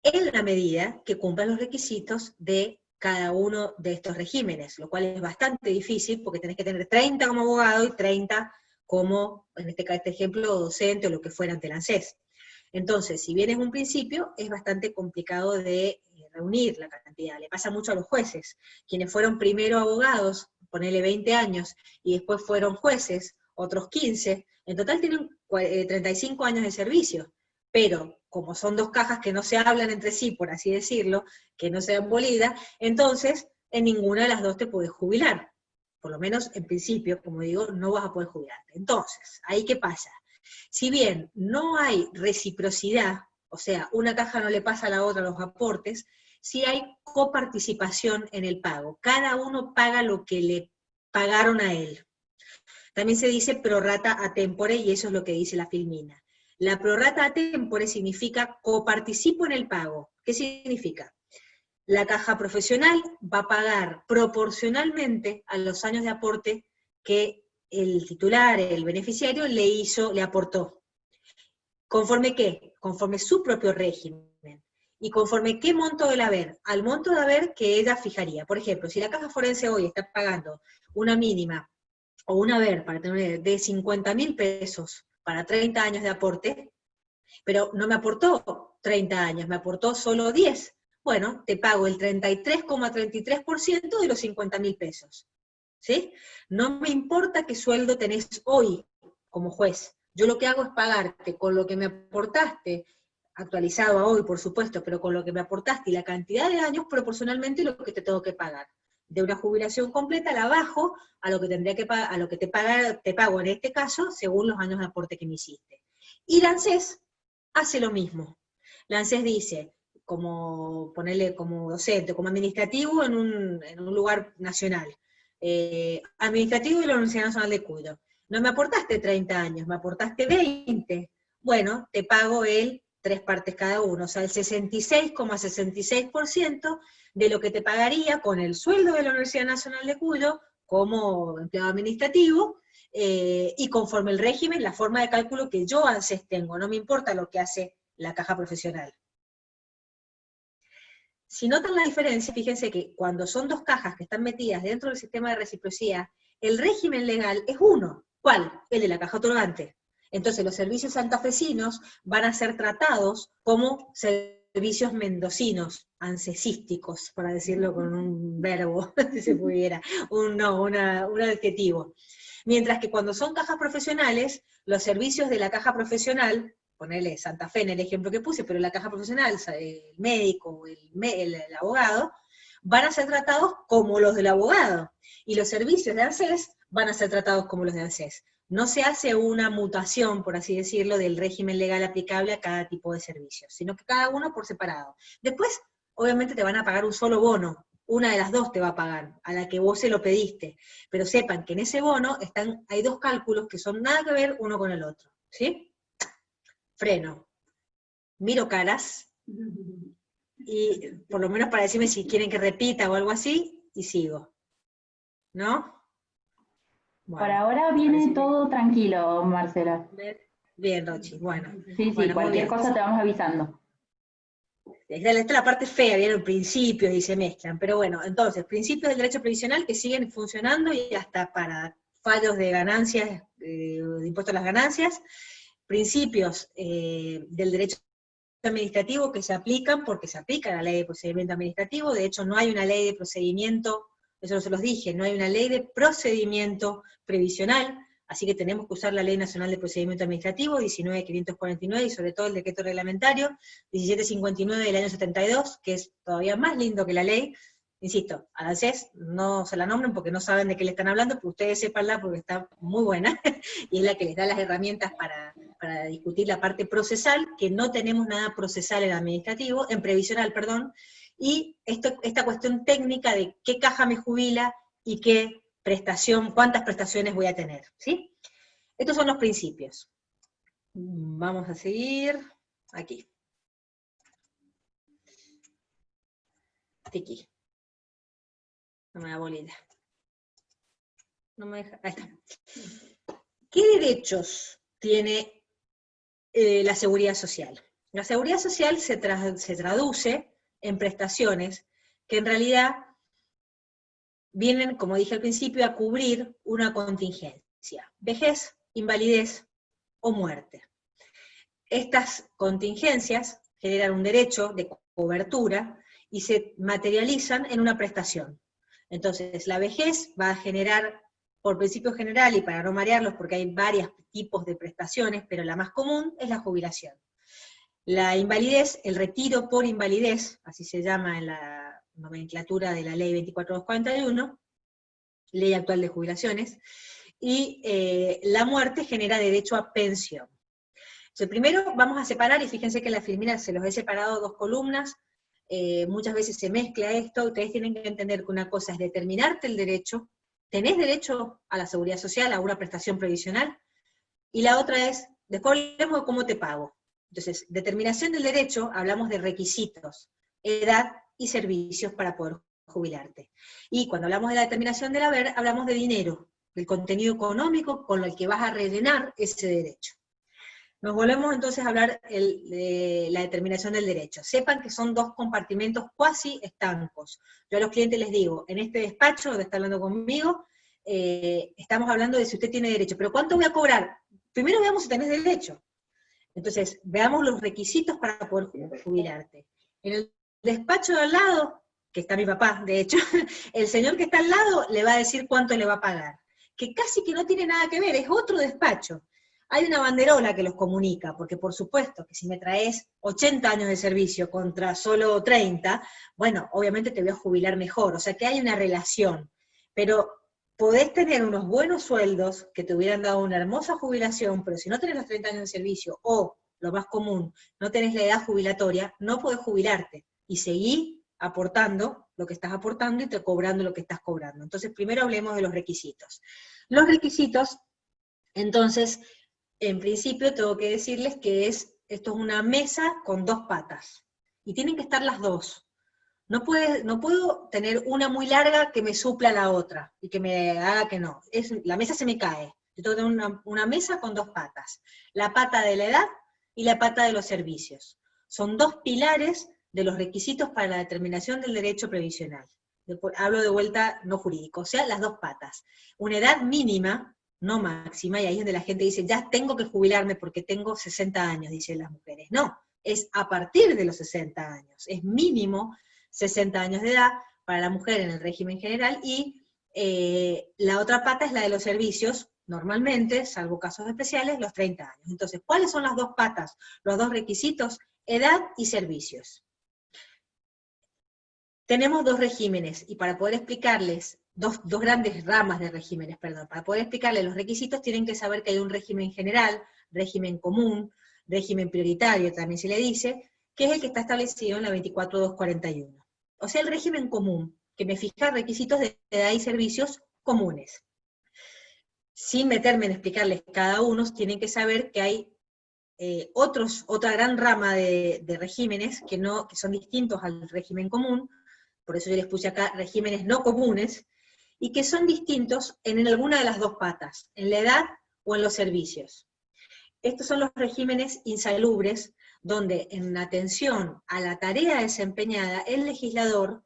A: en la medida que cumplan los requisitos de cada uno de estos regímenes, lo cual es bastante difícil porque tenés que tener 30 como abogado y 30 como, en este ejemplo, docente o lo que fuera ante la ANSES. Entonces, si bien es un principio, es bastante complicado de reunir la cantidad. Le pasa mucho a los jueces, quienes fueron primero abogados, ponele 20 años, y después fueron jueces, otros 15, en total tienen 35 años de servicio, pero como son 2 cajas que no se hablan entre sí, por así decirlo, que no se dan bolida, entonces en ninguna de las 2 te puedes jubilar. Por lo menos en principio, como digo, no vas a poder jubilarte. Entonces, ¿ahí qué pasa? Si bien no hay reciprocidad, o sea, una caja no le pasa a la otra los aportes, sí hay coparticipación en el pago. Cada uno paga lo que le pagaron a él. También se dice prorata a tempore, y eso es lo que dice la Filmina. La prorata a tempore significa coparticipo en el pago. ¿Qué significa? La caja profesional va a pagar proporcionalmente a los años de aporte que el titular, el beneficiario, le aportó. ¿Conforme qué? Conforme su propio régimen. ¿Y conforme qué monto del haber? Al monto de haber que ella fijaría. Por ejemplo, si la caja forense hoy está pagando una mínima, o un haber, para tener de 50.000 pesos para 30 años de aporte, pero no me aportó 30 años, me aportó solo 10. Bueno, te pago el 33,33% de los 50.000 pesos. ¿Sí? No me importa qué sueldo tenés hoy como juez. Yo lo que hago es pagarte con lo que me aportaste, actualizado a hoy, por supuesto, pero con lo que me aportaste y la cantidad de años proporcionalmente lo que te tengo que pagar. De una jubilación completa la bajo a lo que tendría que pagar, a lo que te pago en este caso, según los años de aporte que me hiciste. Y la ANSES hace lo mismo. La ANSES dice, ponerle como docente, como administrativo en un lugar nacional, administrativo de la Universidad Nacional de Cuyo. No me aportaste 30 años, me aportaste 20. Bueno, te pago 3 partes cada uno, o sea, el 66,66% de lo que te pagaría con el sueldo de la Universidad Nacional de Cuyo como empleado administrativo, y conforme el régimen, la forma de cálculo que yo ANSES tengo, no me importa lo que hace la caja profesional. Si notan la diferencia, fíjense que cuando son dos cajas que están metidas dentro del sistema de reciprocidad, el régimen legal es uno. ¿Cuál? El de la caja otorgante. Entonces los servicios santafesinos van a ser tratados como servicios mendocinos, ancesísticos, para decirlo con un verbo, si se pudiera, un adjetivo. Mientras que cuando son cajas profesionales, los servicios de la caja profesional, ponele Santa Fe en el ejemplo que puse, pero la caja profesional, el médico, el abogado, van a ser tratados como los del abogado, y los servicios de ANSES van a ser tratados como los de ANSES. No se hace una mutación, por así decirlo, del régimen legal aplicable a cada tipo de servicio, sino que cada uno por separado. Después, obviamente te van a pagar un solo bono, una de las dos te va a pagar, a la que vos se lo pediste, pero sepan que en ese bono hay dos cálculos que son nada que ver uno con el otro, ¿sí? Freno, miro caras, y por lo menos para decirme si quieren que repita o algo así, y sigo, ¿no?
C: Bueno, por ahora viene todo tranquilo, Marcela.
A: Bien, Rochi, bueno.
C: Sí,
A: bueno,
C: cualquier cosa te vamos avisando.
A: Esta es la parte fea, vieron principios y se mezclan, pero bueno, entonces, principios del derecho previsional que siguen funcionando y hasta para fallos de ganancias, de impuestos a las ganancias, principios del derecho administrativo que se aplican porque se aplica la ley de procedimiento administrativo, de hecho no hay una ley de procedimiento, eso no se los dije, no hay una ley de procedimiento previsional, así que tenemos que usar la Ley Nacional de Procedimiento Administrativo, 19.549, y sobre todo el decreto reglamentario, 1759 del año 72, que es todavía más lindo que la ley. Insisto, a ANSES no se la nombren porque no saben de qué le están hablando, pero ustedes sépanla porque está muy buena, y es la que les da las herramientas para discutir la parte procesal, que no tenemos nada procesal en administrativo, en previsional, perdón, y esta cuestión técnica de qué caja me jubila y qué prestación, cuántas prestaciones voy a tener, ¿sí? Estos son los principios. Vamos a seguir aquí. Tiki. No me da bolita. No me deja. Ahí está. ¿Qué derechos tiene la seguridad social? La seguridad social se traduce en prestaciones que en realidad vienen, como dije al principio, a cubrir una contingencia: vejez, invalidez o muerte. Estas contingencias generan un derecho de cobertura y se materializan en una prestación. Entonces, la vejez va a generar, por principio general, y para no marearlos porque hay varios tipos de prestaciones, pero la más común es la jubilación. La invalidez, el retiro por invalidez, así se llama en la nomenclatura de la ley 24241, ley actual de jubilaciones, y la muerte genera derecho a pensión. Entonces, primero vamos a separar, y fíjense que en la filmina se los he separado dos columnas, muchas veces se mezcla esto, ustedes tienen que entender que una cosa es determinarte el derecho, tenés derecho a la seguridad social, a una prestación previsional, y la otra es, después hablemos de cómo te pago. Entonces, determinación del derecho, hablamos de requisitos, edad y servicios para poder jubilarte. Y cuando hablamos de la determinación del haber, hablamos de dinero, del contenido económico con el que vas a rellenar ese derecho. Nos volvemos entonces a hablar de la determinación del derecho. Sepan que son dos compartimentos cuasi estancos. Yo a los clientes les digo, en este despacho donde está hablando conmigo, estamos hablando de si usted tiene derecho, pero ¿cuánto voy a cobrar? Primero veamos si tenés derecho. Entonces, veamos los requisitos para poder jubilarte. En el despacho de al lado, que está mi papá, de hecho, el señor que está al lado le va a decir cuánto le va a pagar, que casi que no tiene nada que ver, es otro despacho. Hay una banderola que los comunica, porque por supuesto que si me traes 80 años de servicio contra solo 30, bueno, obviamente te voy a jubilar mejor, o sea que hay una relación, pero podés tener unos buenos sueldos que te hubieran dado una hermosa jubilación, pero si no tenés los 30 años de servicio, o, lo más común, no tenés la edad jubilatoria, no podés jubilarte, y seguí aportando lo que estás aportando y te cobrando lo que estás cobrando. Entonces, primero hablemos de los requisitos. Los requisitos, entonces, en principio tengo que decirles que esto es una mesa con dos patas, y tienen que estar las dos. No puedo tener una muy larga que me supla la otra, y que me haga que no. La mesa se me cae. Yo tengo que tener una mesa con dos patas. La pata de la edad y la pata de los servicios. Son dos pilares de los requisitos para la determinación del derecho previsional. Hablo de vuelta no jurídico, o sea, las dos patas. Una edad mínima, no máxima, y ahí es donde la gente dice, ya tengo que jubilarme porque tengo 60 años, dicen las mujeres. No, es a partir de los 60 años, es mínimo 60 años de edad para la mujer en el régimen general, y la otra pata es la de los servicios, normalmente, salvo casos especiales, los 30 años. Entonces, ¿cuáles son las dos patas? Los dos requisitos, edad y servicios. Tenemos dos regímenes, y para poder explicarles, dos grandes ramas de regímenes, perdón, para poder explicarles los requisitos tienen que saber que hay un régimen general, régimen común, régimen prioritario también se le dice, que es el que está establecido en la 24.241. O sea, el régimen común, que me fija requisitos de edad y servicios comunes. Sin meterme en explicarles cada uno, tienen que saber que hay otra gran rama de regímenes que son distintos al régimen común, por eso yo les puse acá regímenes no comunes, y que son distintos en alguna de las dos patas, en la edad o en los servicios. Estos son los regímenes insalubres, donde en atención a la tarea desempeñada, el legislador,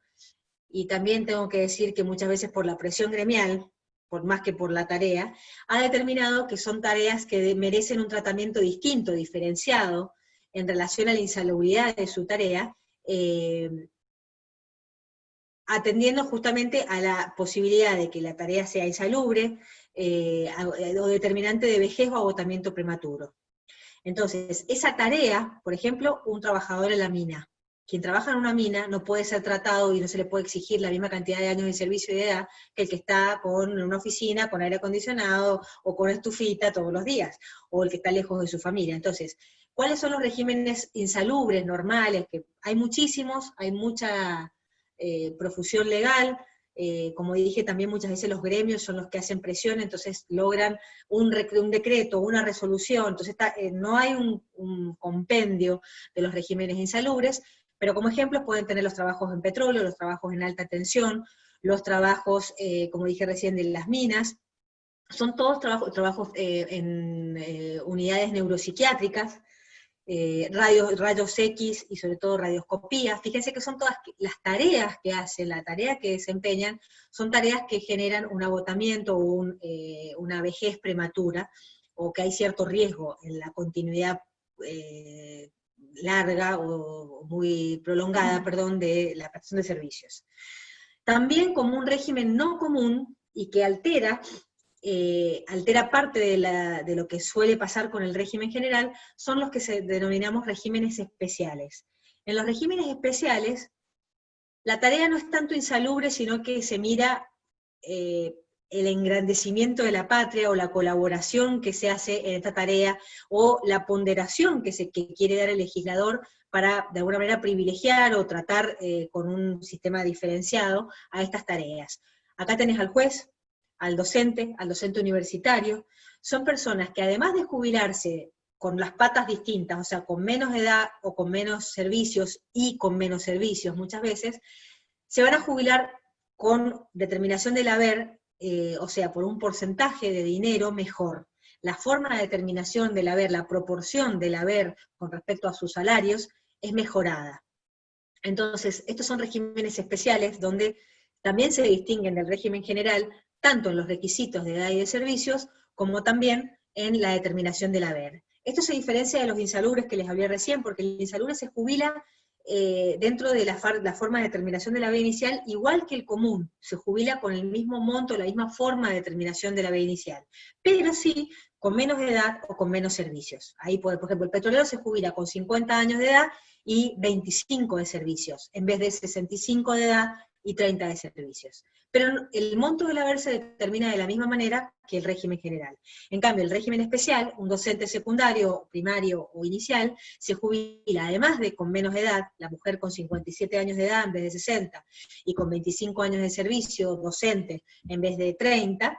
A: y también tengo que decir que muchas veces por la presión gremial, por más que por la tarea, ha determinado que son tareas que merecen un tratamiento distinto, diferenciado, en relación a la insalubridad de su tarea, atendiendo justamente a la posibilidad de que la tarea sea insalubre, o determinante de vejez o agotamiento prematuro. Entonces, esa tarea, por ejemplo, un trabajador en la mina, quien trabaja en una mina no puede ser tratado y no se le puede exigir la misma cantidad de años de servicio y de edad que el que está en una oficina con aire acondicionado o con estufita todos los días, o el que está lejos de su familia. Entonces, ¿cuáles son los regímenes insalubres, normales? Que hay muchísimos, hay mucha profusión legal, como dije también muchas veces los gremios son los que hacen presión, entonces logran un decreto, una resolución, entonces no hay un compendio de los regímenes insalubres, pero como ejemplos pueden tener los trabajos en petróleo, los trabajos en alta tensión, los trabajos, como dije recién, de las minas, son todos trabajos en unidades neuropsiquiátricas, rayos X y sobre todo radioscopía. Fíjense que son todas las tareas que hacen, la tarea que desempeñan, son tareas que generan un agotamiento o una vejez prematura, o que hay cierto riesgo en la continuidad larga o muy prolongada, perdón, de la prestación de servicios. También como un régimen no común y que altera parte de lo que suele pasar con el régimen general, son los que denominamos regímenes especiales. En los regímenes especiales, la tarea no es tanto insalubre, sino que se mira el engrandecimiento de la patria, o la colaboración que se hace en esta tarea, o la ponderación que quiere dar el legislador para, de alguna manera, privilegiar o tratar con un sistema diferenciado a estas tareas. Acá tenés al juez, al docente universitario, son personas que además de jubilarse con las patas distintas, o sea, con menos edad o con menos servicios y con menos servicios muchas veces, se van a jubilar con determinación del haber, o sea, por un porcentaje de dinero mejor. La forma de determinación del haber, la proporción del haber con respecto a sus salarios, es mejorada. Entonces, estos son regímenes especiales donde también se distinguen del régimen general, tanto en los requisitos de edad y de servicios, como también en la determinación del haber. Esto se diferencia de los insalubres que les hablé recién, porque el insalubre se jubila dentro de la forma de determinación del haber inicial, igual que el común, se jubila con el mismo monto, la misma forma de determinación del haber inicial, pero sí con menos edad o con menos servicios. Ahí, por ejemplo, el petrolero se jubila con 50 años de edad y 25 de servicios, en vez de 65 de edad y 30 de servicios. Pero el monto del haber se determina de la misma manera que el régimen general. En cambio, el régimen especial, un docente secundario, primario o inicial, se jubila, además de con menos edad, la mujer con 57 años de edad en vez de 60, y con 25 años de servicio docente en vez de 30,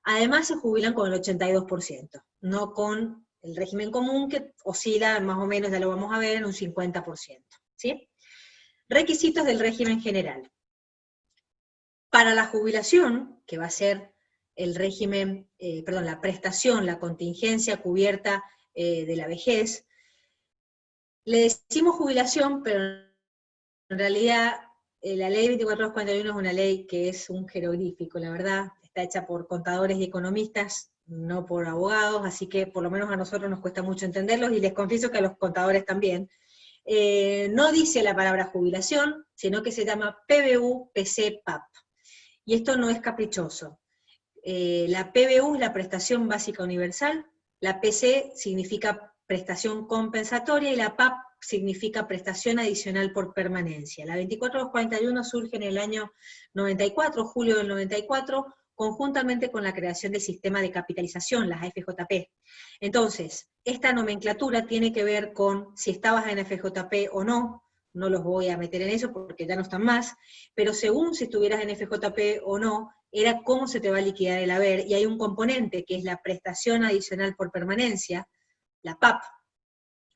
A: además se jubilan con el 82%, no con el régimen común que oscila más o menos, ya lo vamos a ver, en un 50%. ¿Sí? Requisitos del régimen general. Para la jubilación, que va a ser el régimen, la prestación, la contingencia cubierta de la vejez, le decimos jubilación, pero en realidad la ley 2441 es una ley que es un jeroglífico, la verdad, está hecha por contadores y economistas, no por abogados, así que por lo menos a nosotros nos cuesta mucho entenderlos, y les confieso que a los contadores también. No dice la palabra jubilación, sino que se llama PBU, PC, PAP. Y esto no es caprichoso. La PBU es la prestación básica universal, la PC significa prestación compensatoria, y la PAP significa prestación adicional por permanencia. La 24241 surge en el año 94, julio del 94, conjuntamente con la creación del sistema de capitalización, las AFJP. Entonces, esta nomenclatura tiene que ver con si estabas en FJP o no, no los voy a meter en eso porque ya no están más, pero según si estuvieras en FJP o no, era cómo se te va a liquidar el haber, y hay un componente que es la prestación adicional por permanencia, la PAP,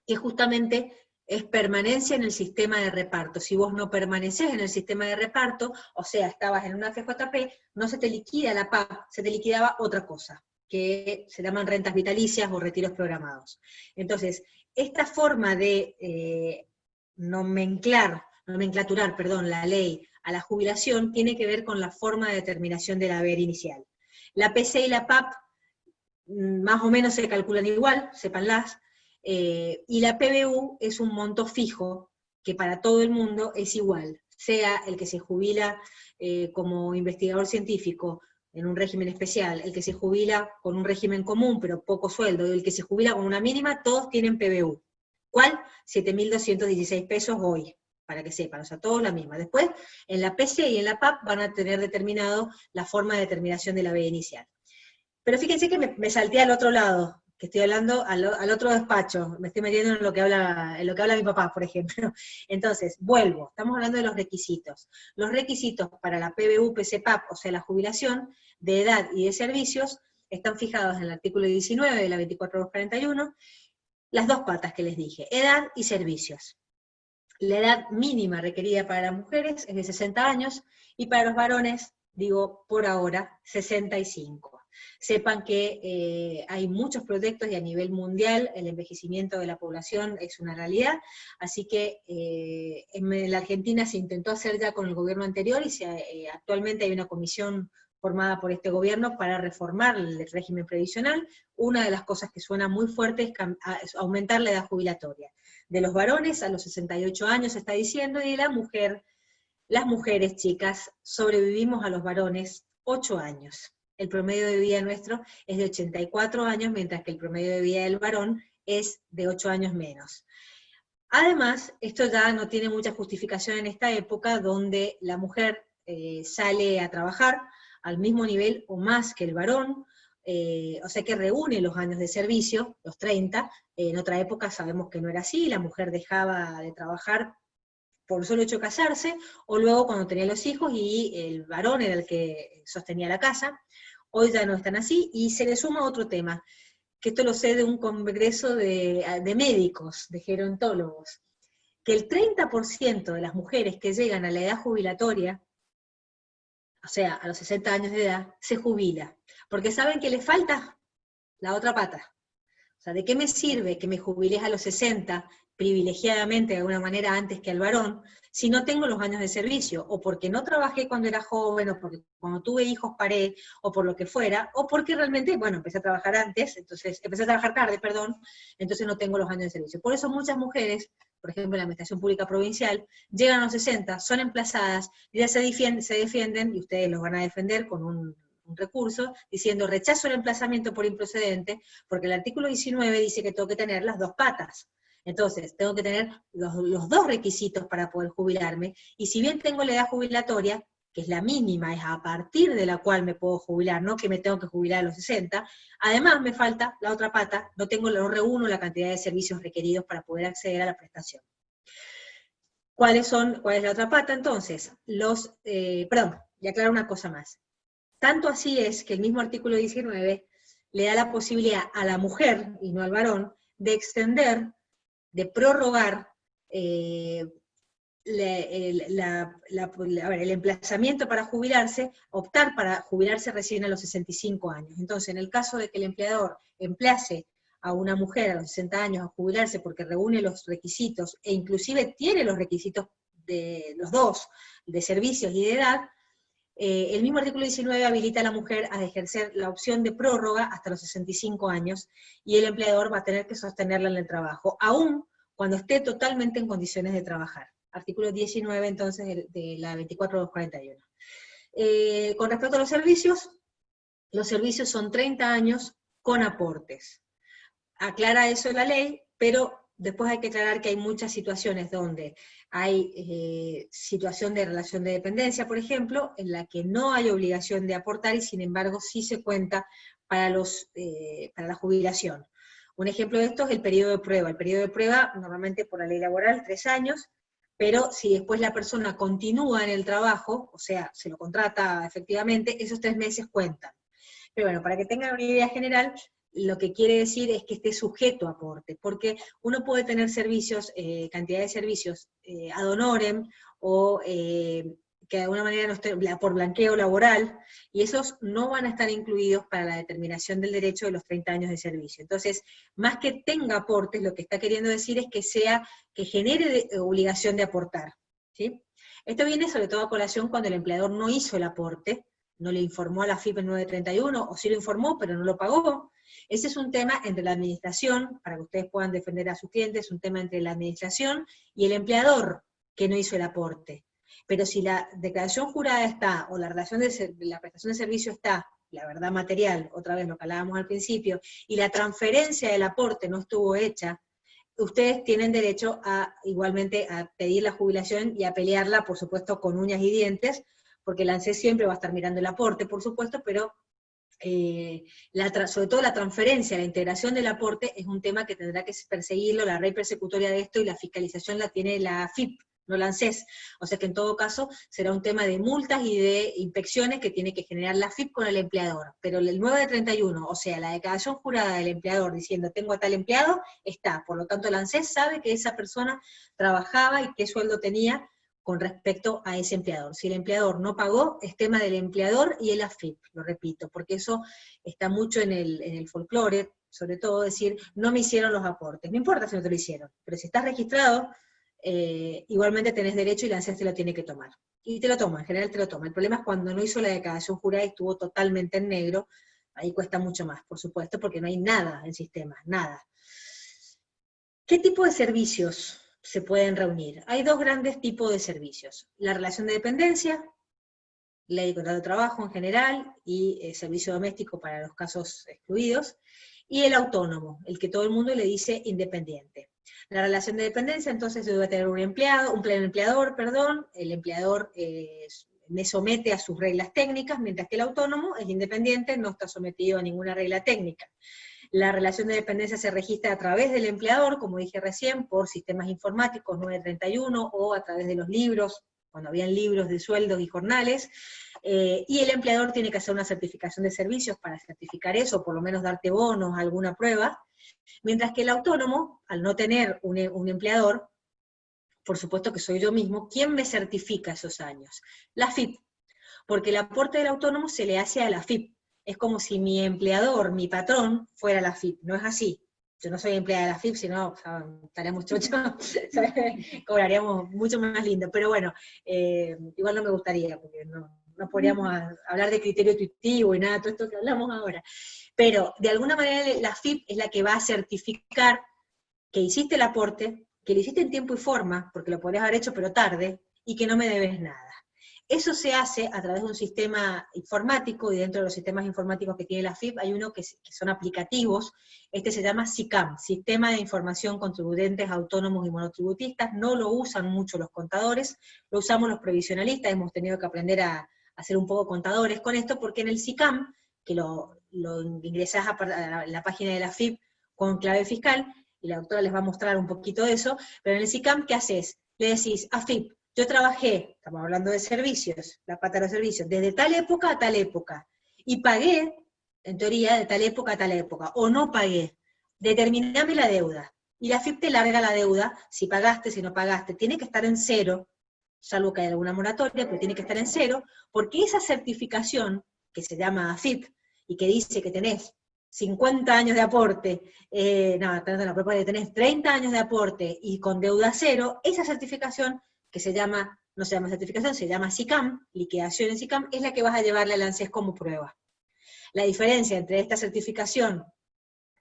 A: que justamente es permanencia en el sistema de reparto. Si vos no permanecés en el sistema de reparto, o sea, estabas en una FJP, no se te liquida la PAP, se te liquidaba otra cosa, que se llaman rentas vitalicias o retiros programados. Entonces, esta forma de nomenclaturar, la ley a la jubilación tiene que ver con la forma de determinación del haber inicial. La PC y la PAP más o menos se calculan igual, sépanlas, y la PBU es un monto fijo que para todo el mundo es igual, sea el que se jubila como investigador científico en un régimen especial, el que se jubila con un régimen común pero poco sueldo, y el que se jubila con una mínima, todos tienen PBU. ¿Cuál? 7.216 pesos hoy, para que sepan, o sea, todos la misma. Después, en la PC y en la PAP van a tener determinado la forma de determinación de la B inicial. Pero fíjense que me salté al otro lado, que estoy hablando al otro despacho, me estoy metiendo en lo que habla mi papá, por ejemplo. Entonces, vuelvo, estamos hablando de los requisitos. Los requisitos para la PBU, PC, PAP, o sea, la jubilación de edad y de servicios, están fijados en el artículo 19 de la 24241, las dos patas que les dije, edad y servicios. La edad mínima requerida para las mujeres es de 60 años, y para los varones, digo por ahora, 65. Sepan que hay muchos proyectos y a nivel mundial el envejecimiento de la población es una realidad, así que en la Argentina se intentó hacer ya con el gobierno anterior, y actualmente hay una comisión formada por este gobierno para reformar el régimen previsional. Una de las cosas que suena muy fuerte es aumentar la edad jubilatoria. De los varones a los 68 años se está diciendo, y de las mujeres, chicas, sobrevivimos a los varones 8 años. El promedio de vida nuestro es de 84 años, mientras que el promedio de vida del varón es de 8 años menos. Además, esto ya no tiene mucha justificación en esta época, donde la mujer sale a trabajar al mismo nivel o más que el varón, o sea que reúne los años de servicio, los 30, en otra época sabemos que no era así, la mujer dejaba de trabajar por el solo hecho de casarse, o luego cuando tenía los hijos y el varón era el que sostenía la casa. Hoy ya no están así, y se le suma otro tema, que esto lo sé de un congreso de médicos, de gerontólogos, que el 30% de las mujeres que llegan a la edad jubilatoria, o sea, a los 60 años de edad, se jubila, porque saben que les falta la otra pata. O sea, ¿de qué me sirve que me jubiles a los 60, privilegiadamente de alguna manera antes que al varón, si no tengo los años de servicio? O porque no trabajé cuando era joven, o porque cuando tuve hijos paré, o por lo que fuera, o porque realmente, bueno, empecé a trabajar tarde, entonces no tengo los años de servicio. Por eso muchas mujeres, por ejemplo en la administración pública provincial, llegan a los 60, son emplazadas, y ya se defienden, y ustedes los van a defender con un recurso, diciendo rechazo el emplazamiento por improcedente, porque el artículo 19 dice que tengo que tener las dos patas. Entonces, tengo que tener los dos requisitos para poder jubilarme, y si bien tengo la edad jubilatoria, que es la mínima, es a partir de la cual me puedo jubilar, no que me tengo que jubilar a los 60, además me falta la otra pata, no reúno la cantidad de servicios requeridos para poder acceder a la prestación. ¿Cuál es la otra pata entonces? Y aclaro una cosa más. Tanto así es que el mismo artículo 19 le da la posibilidad a la mujer, y no al varón, de extender, de prorrogar el emplazamiento para jubilarse, optar para jubilarse recién a los 65 años. Entonces, en el caso de que el empleador emplace a una mujer a los 60 años a jubilarse porque reúne los requisitos, e inclusive tiene los requisitos los dos, de servicios y de edad, el mismo artículo 19 habilita a la mujer a ejercer la opción de prórroga hasta los 65 años, y el empleador va a tener que sostenerla en el trabajo, aún cuando esté totalmente en condiciones de trabajar. Artículo 19, entonces, de la 24.241. Con respecto a los servicios son 30 años con aportes. Aclara eso la ley, pero después hay que aclarar que hay muchas situaciones donde hay situación de relación de dependencia, por ejemplo, en la que no hay obligación de aportar y sin embargo sí se cuenta para la jubilación. Un ejemplo de esto es el periodo de prueba. El periodo de prueba, normalmente por la ley laboral, 3 años, pero si después la persona continúa en el trabajo, o sea, se lo contrata efectivamente, esos 3 meses cuentan. Pero bueno, para que tengan una idea general, lo que quiere decir es que esté sujeto a aporte, porque uno puede tener servicios, cantidad de servicios ad honorem, o que de alguna manera no esté, por blanqueo laboral, y esos no van a estar incluidos para la determinación del derecho de los 30 años de servicio. Entonces, más que tenga aportes, lo que está queriendo decir es que genere obligación de aportar, ¿sí? Esto viene sobre todo a colación cuando el empleador no hizo el aporte, no le informó a la AFIP en 931, o sí lo informó, pero no lo pagó. Ese es un tema entre la administración, para que ustedes puedan defender a sus clientes, es un tema entre la administración y el empleador que no hizo el aporte. Pero si la declaración jurada está, o la relación de la prestación de servicio está, la verdad material, otra vez lo que hablábamos al principio, y la transferencia del aporte no estuvo hecha, ustedes tienen derecho igualmente a pedir la jubilación y a pelearla, por supuesto, con uñas y dientes, porque el ANSES siempre va a estar mirando el aporte, por supuesto, pero sobre todo la transferencia, la integración del aporte es un tema que tendrá que perseguirlo, la ley persecutoria de esto, y la fiscalización la tiene la AFIP, no la ANSES, o sea que en todo caso será un tema de multas y de inspecciones que tiene que generar la AFIP con el empleador, pero el 9 de 31, o sea, la declaración jurada del empleador diciendo tengo a tal empleado, está, por lo tanto la ANSES sabe que esa persona trabajaba y qué sueldo tenía con respecto a ese empleador. Si el empleador no pagó, es tema del empleador y el AFIP, lo repito, porque eso está mucho en el folclore, sobre todo decir, no me hicieron los aportes. No importa si no te lo hicieron, pero si estás registrado, igualmente tenés derecho y la ANSES te lo tiene que tomar. Y te lo toma, en general te lo toma. El problema es cuando no hizo la declaración jurada y estuvo totalmente en negro, ahí cuesta mucho más, por supuesto, porque no hay nada en sistema, nada. ¿Qué tipo de servicios se pueden reunir? Hay 2 grandes tipos de servicios. La relación de dependencia, ley de contrato de trabajo en general, y servicio doméstico para los casos excluidos, y el autónomo, el que todo el mundo le dice independiente. La relación de dependencia, entonces, debe tener un empleador, el empleador me somete a sus reglas técnicas, mientras que el autónomo es independiente, no está sometido a ninguna regla técnica. La relación de dependencia se registra a través del empleador, como dije recién, por sistemas informáticos 931, o a través de los libros, cuando habían libros de sueldos y jornales, y el empleador tiene que hacer una certificación de servicios para certificar eso, o por lo menos darte bonos, alguna prueba, mientras que el autónomo, al no tener un empleador, por supuesto que soy yo mismo, ¿quién me certifica esos años? La AFIP, porque el aporte del autónomo se le hace a la AFIP. Es como si mi empleador, mi patrón, fuera la AFIP, no es así. Yo no soy empleada de la AFIP, sino o sea, estaríamos chochos, cobraríamos mucho más lindo, pero bueno, igual no me gustaría, porque no podríamos hablar de criterio intuitivo y nada, todo esto que hablamos ahora. Pero de alguna manera la AFIP es la que va a certificar que hiciste el aporte, que lo hiciste en tiempo y forma, porque lo podrías haber hecho pero tarde, y que no me debes nada. Eso se hace a través de un sistema informático, y dentro de los sistemas informáticos que tiene la AFIP hay uno que son aplicativos. Este se llama SICAM, Sistema de Información Contribuyentes Autónomos y Monotributistas. No lo usan mucho los contadores, lo usamos los previsionalistas, hemos tenido que aprender a ser un poco contadores con esto, porque en el SICAM, que lo ingresás a la página de la AFIP con clave fiscal, y la doctora les va a mostrar un poquito de eso, pero en el SICAM, ¿qué haces? Le decís, AFIP, yo trabajé, estamos hablando de servicios, la pata de los servicios, desde tal época a tal época, y pagué, en teoría, de tal época a tal época, o no pagué, determiname la deuda, y la AFIP te larga la deuda, si pagaste, si no pagaste, tiene que estar en cero, salvo que haya alguna moratoria, pero tiene que estar en cero, porque esa certificación, que se llama AFIP, y que dice que tenés 50 años de aporte, tenés 30 años de aporte, y con deuda cero, esa certificación que no se llama certificación, se llama SICAM, liquidación en SICAM, es la que vas a llevarle al ANSES como prueba. La diferencia entre esta certificación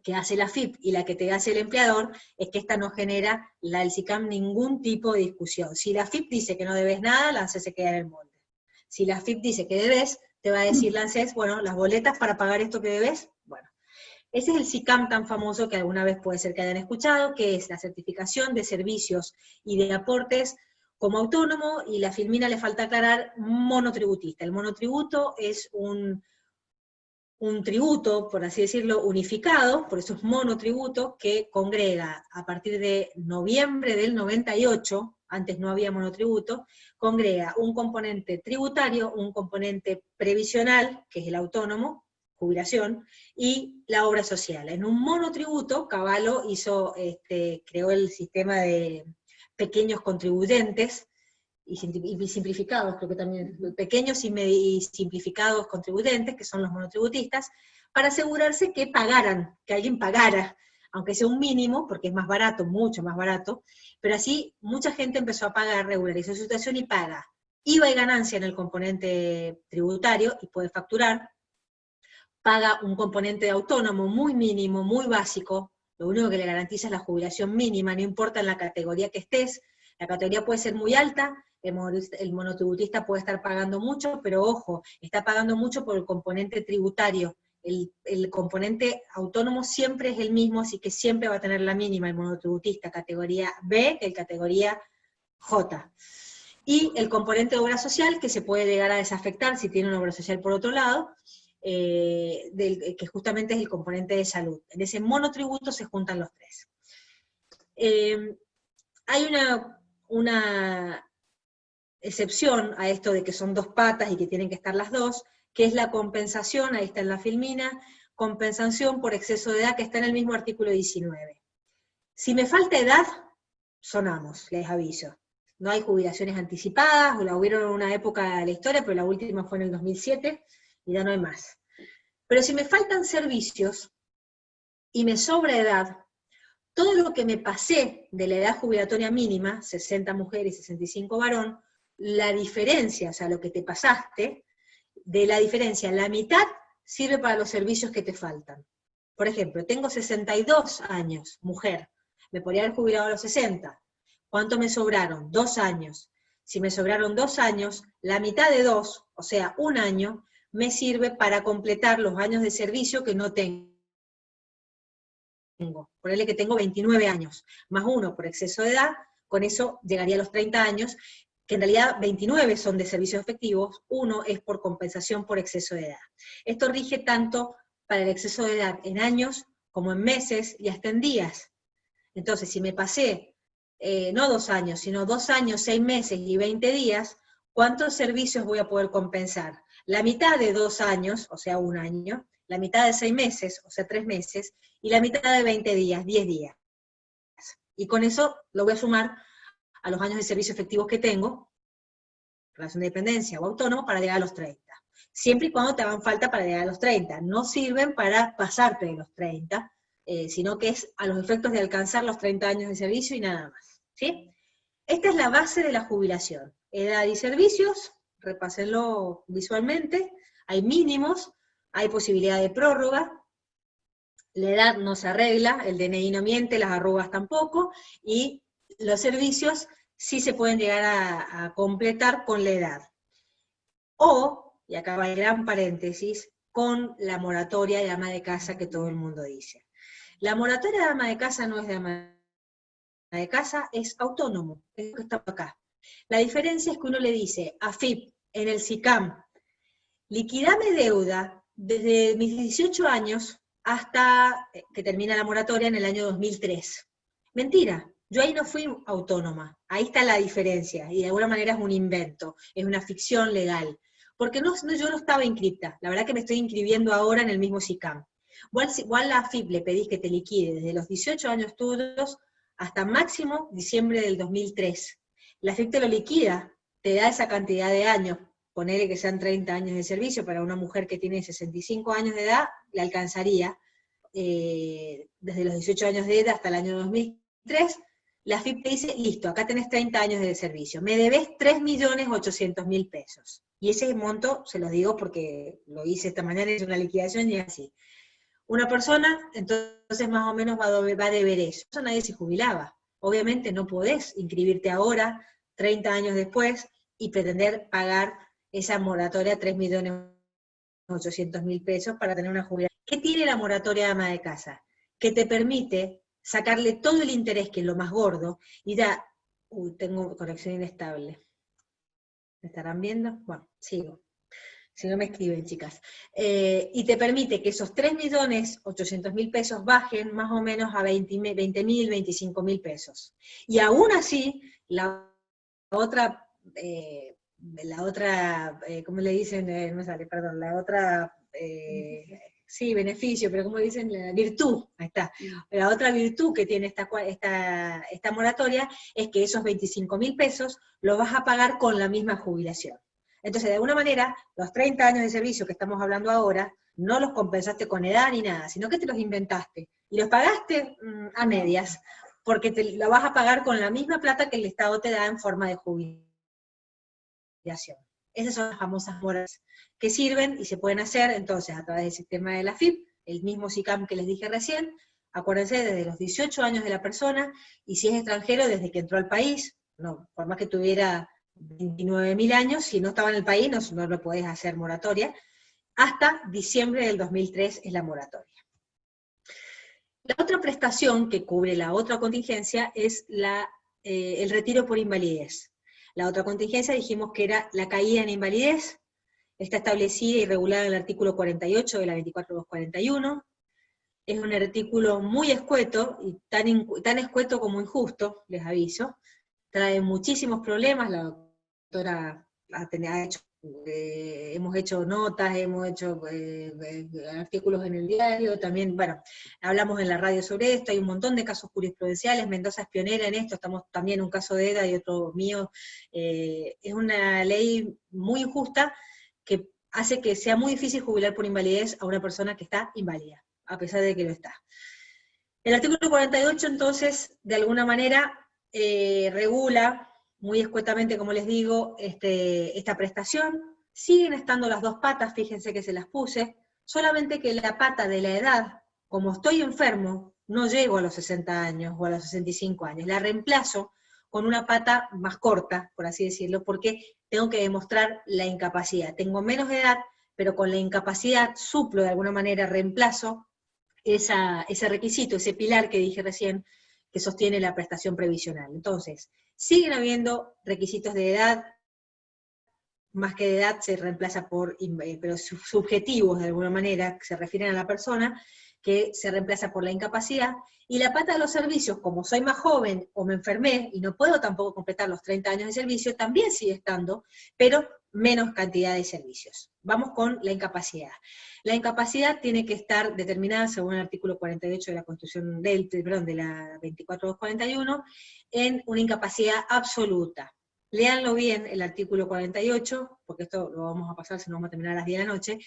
A: que hace la AFIP y la que te hace el empleador es que esta no genera, la del SICAM, ningún tipo de discusión. Si la AFIP dice que no debes nada, la ANSES se queda en el molde. Si la AFIP dice que debes, te va a decir la ANSES, bueno, las boletas para pagar esto que debes, bueno. Ese es el SICAM tan famoso que alguna vez puede ser que hayan escuchado, que es la certificación de servicios y de aportes como autónomo, y la Filmina le falta aclarar monotributista. El monotributo es un tributo, por así decirlo, unificado, por eso es monotributo, que congrega a partir de noviembre del 98, antes no había monotributo, congrega un componente tributario, un componente previsional, que es el autónomo, jubilación, y la obra social. En un monotributo, Cavallo creó el sistema de pequeños contribuyentes, y simplificados, creo que también, pequeños y simplificados contribuyentes, que son los monotributistas, para asegurarse que pagaran, que alguien pagara, aunque sea un mínimo, porque es más barato, mucho más barato, pero así mucha gente empezó a pagar, regularizó su situación y paga IVA y ganancia en el componente tributario, y puede facturar, paga un componente de autónomo muy mínimo, muy básico, lo único que le garantiza es la jubilación mínima, no importa en la categoría que estés, la categoría puede ser muy alta, el monotributista puede estar pagando mucho, pero ojo, está pagando mucho por el componente tributario. El componente autónomo siempre es el mismo, así que siempre va a tener la mínima el monotributista categoría B que el categoría J. Y el componente de obra social, que se puede llegar a desafectar si tiene una obra social por otro lado, que justamente es el componente de salud. En ese monotributo se juntan los tres. Hay una excepción a esto de que son dos patas y que tienen que estar las dos, que es la compensación, ahí está en la Filmina, compensación por exceso de edad, que está en el mismo artículo 19. Si me falta edad, sonamos, les aviso. No hay jubilaciones anticipadas, o la hubieron en una época de la historia, pero la última fue en el 2007, y ya no hay más. Pero si me faltan servicios, y me sobra edad, todo lo que me pasé de la edad jubilatoria mínima, 60 mujer y 65 varón, la diferencia, o sea, lo que te pasaste, de la diferencia, la mitad sirve para los servicios que te faltan. Por ejemplo, tengo 62 años, mujer, me podría haber jubilado a los 60. ¿Cuánto me sobraron? 2 años. Si me sobraron 2 años, la mitad de 2, o sea, 1 año, me sirve para completar los años de servicio que no tengo. Ponele que tengo 29 años, más 1 por exceso de edad, con eso llegaría a los 30 años, que en realidad 29 son de servicios efectivos, 1 es por compensación por exceso de edad. Esto rige tanto para el exceso de edad en años, como en meses y hasta en días. Entonces, si me pasé, no 2 años, sino 2 años, 6 meses y 20 días, ¿cuántos servicios voy a poder compensar? La mitad de 2 años, o sea, 1 año, la mitad de 6 meses, o sea, 3 meses, y la mitad de 20 días, 10 días. Y con eso lo voy a sumar a los años de servicio efectivos que tengo, relación de dependencia o autónomo, para llegar a los 30. Siempre y cuando te hagan falta para llegar a los 30. No sirven para pasarte de los 30, sino que es a los efectos de alcanzar los 30 años de servicio y nada más. ¿Sí? Esta es la base de la jubilación. Edad y servicios, repásenlo visualmente, hay mínimos, hay posibilidad de prórroga, la edad no se arregla, el DNI no miente, las arrugas tampoco, y los servicios sí se pueden llegar a completar con la edad. O, y acá va el gran paréntesis, con la moratoria de ama de casa que todo el mundo dice. La moratoria de ama de casa no es de ama de casa, es autónomo, es lo que está acá. La diferencia es que uno le dice a AFIP en el SICAM, liquidame deuda desde mis 18 años hasta que termina la moratoria en el año 2003. Mentira, yo ahí no fui autónoma, ahí está la diferencia, y de alguna manera es un invento, es una ficción legal, porque yo no estaba inscripta, la verdad que me estoy inscribiendo ahora en el mismo SICAM. Igual a AFIP le pedís que te liquide desde los 18 años tuyos hasta máximo diciembre del 2003. La AFIP te lo liquida, te da esa cantidad de años, ponele que sean 30 años de servicio, para una mujer que tiene 65 años de edad, le alcanzaría desde los 18 años de edad hasta el año 2003, la AFIP te dice, listo, acá tenés 30 años de servicio, me debes 3.800.000 pesos. Y ese monto, se los digo porque lo hice esta mañana, hice una liquidación y es así. Una persona, entonces más o menos va a deber eso. Eso nadie se jubilaba. Obviamente no podés inscribirte ahora, 30 años después, y pretender pagar esa moratoria 3.800.000 pesos para tener una jubilación. ¿Qué tiene la moratoria de ama de casa? Que te permite sacarle todo el interés, que es lo más gordo, y da, tengo conexión inestable. ¿Me estarán viendo? Bueno, sigo. Si no me escriben, chicas. Y te permite que esos 3.800.000 pesos bajen más o menos a 20.000, 25.000 pesos. Y aún así, la otra, ¿cómo le dicen? No me sale, perdón, la otra, sí, beneficio, pero ¿cómo dicen? La virtud, ahí está. La otra virtud que tiene esta moratoria es que esos 25.000 pesos los vas a pagar con la misma jubilación. Entonces, de alguna manera, los 30 años de servicio que estamos hablando ahora, no los compensaste con edad ni nada, sino que te los inventaste. Y los pagaste a medias, porque te lo vas a pagar con la misma plata que el Estado te da en forma de jubilación. Esas son las famosas moras que sirven y se pueden hacer, entonces, a través del sistema de la AFIP, el mismo SICAM que les dije recién, acuérdense, desde los 18 años de la persona, y si es extranjero, desde que entró al país, no, por más que tuviera 29.000 años, si no estaba en el país, no lo podés hacer moratoria, hasta diciembre del 2003 es la moratoria. La otra prestación que cubre la otra contingencia es el retiro por invalidez. La otra contingencia dijimos que era la caída en invalidez, está establecida y regulada en el artículo 48 de la 24241, es un artículo muy escueto, y tan escueto como injusto, les aviso, trae muchísimos problemas, la doctora ha hecho, hemos hecho notas, hemos hecho artículos en el diario, también, bueno, hablamos en la radio sobre esto, hay un montón de casos jurisprudenciales, Mendoza es pionera en esto, estamos también en un caso de EDA y otro mío, es una ley muy injusta que hace que sea muy difícil jubilar por invalidez a una persona que está inválida, a pesar de que lo está. El artículo 48, entonces, de alguna manera, regula, muy escuetamente, como les digo, esta prestación. Siguen estando las dos patas, fíjense que se las puse, solamente que la pata de la edad, como estoy enfermo, no llego a los 60 años o a los 65 años, la reemplazo con una pata más corta, por así decirlo, porque tengo que demostrar la incapacidad. Tengo menos edad, pero con la incapacidad suplo de alguna manera, reemplazo ese requisito, ese pilar que dije recién, que sostiene la prestación previsional. Entonces, siguen habiendo requisitos de edad, más que de edad se reemplaza por, pero subjetivos de alguna manera, que se refieren a la persona, que se reemplaza por la incapacidad, y la pata de los servicios, como soy más joven o me enfermé y no puedo tampoco completar los 30 años de servicio, también sigue estando, pero menos cantidad de servicios. Vamos con la incapacidad. La incapacidad tiene que estar determinada, según el artículo 48 de la Constitución, de la 24241, en una incapacidad absoluta. Léanlo bien el artículo 48, porque esto lo vamos a pasar, si no vamos a terminar a las 10 de la noche.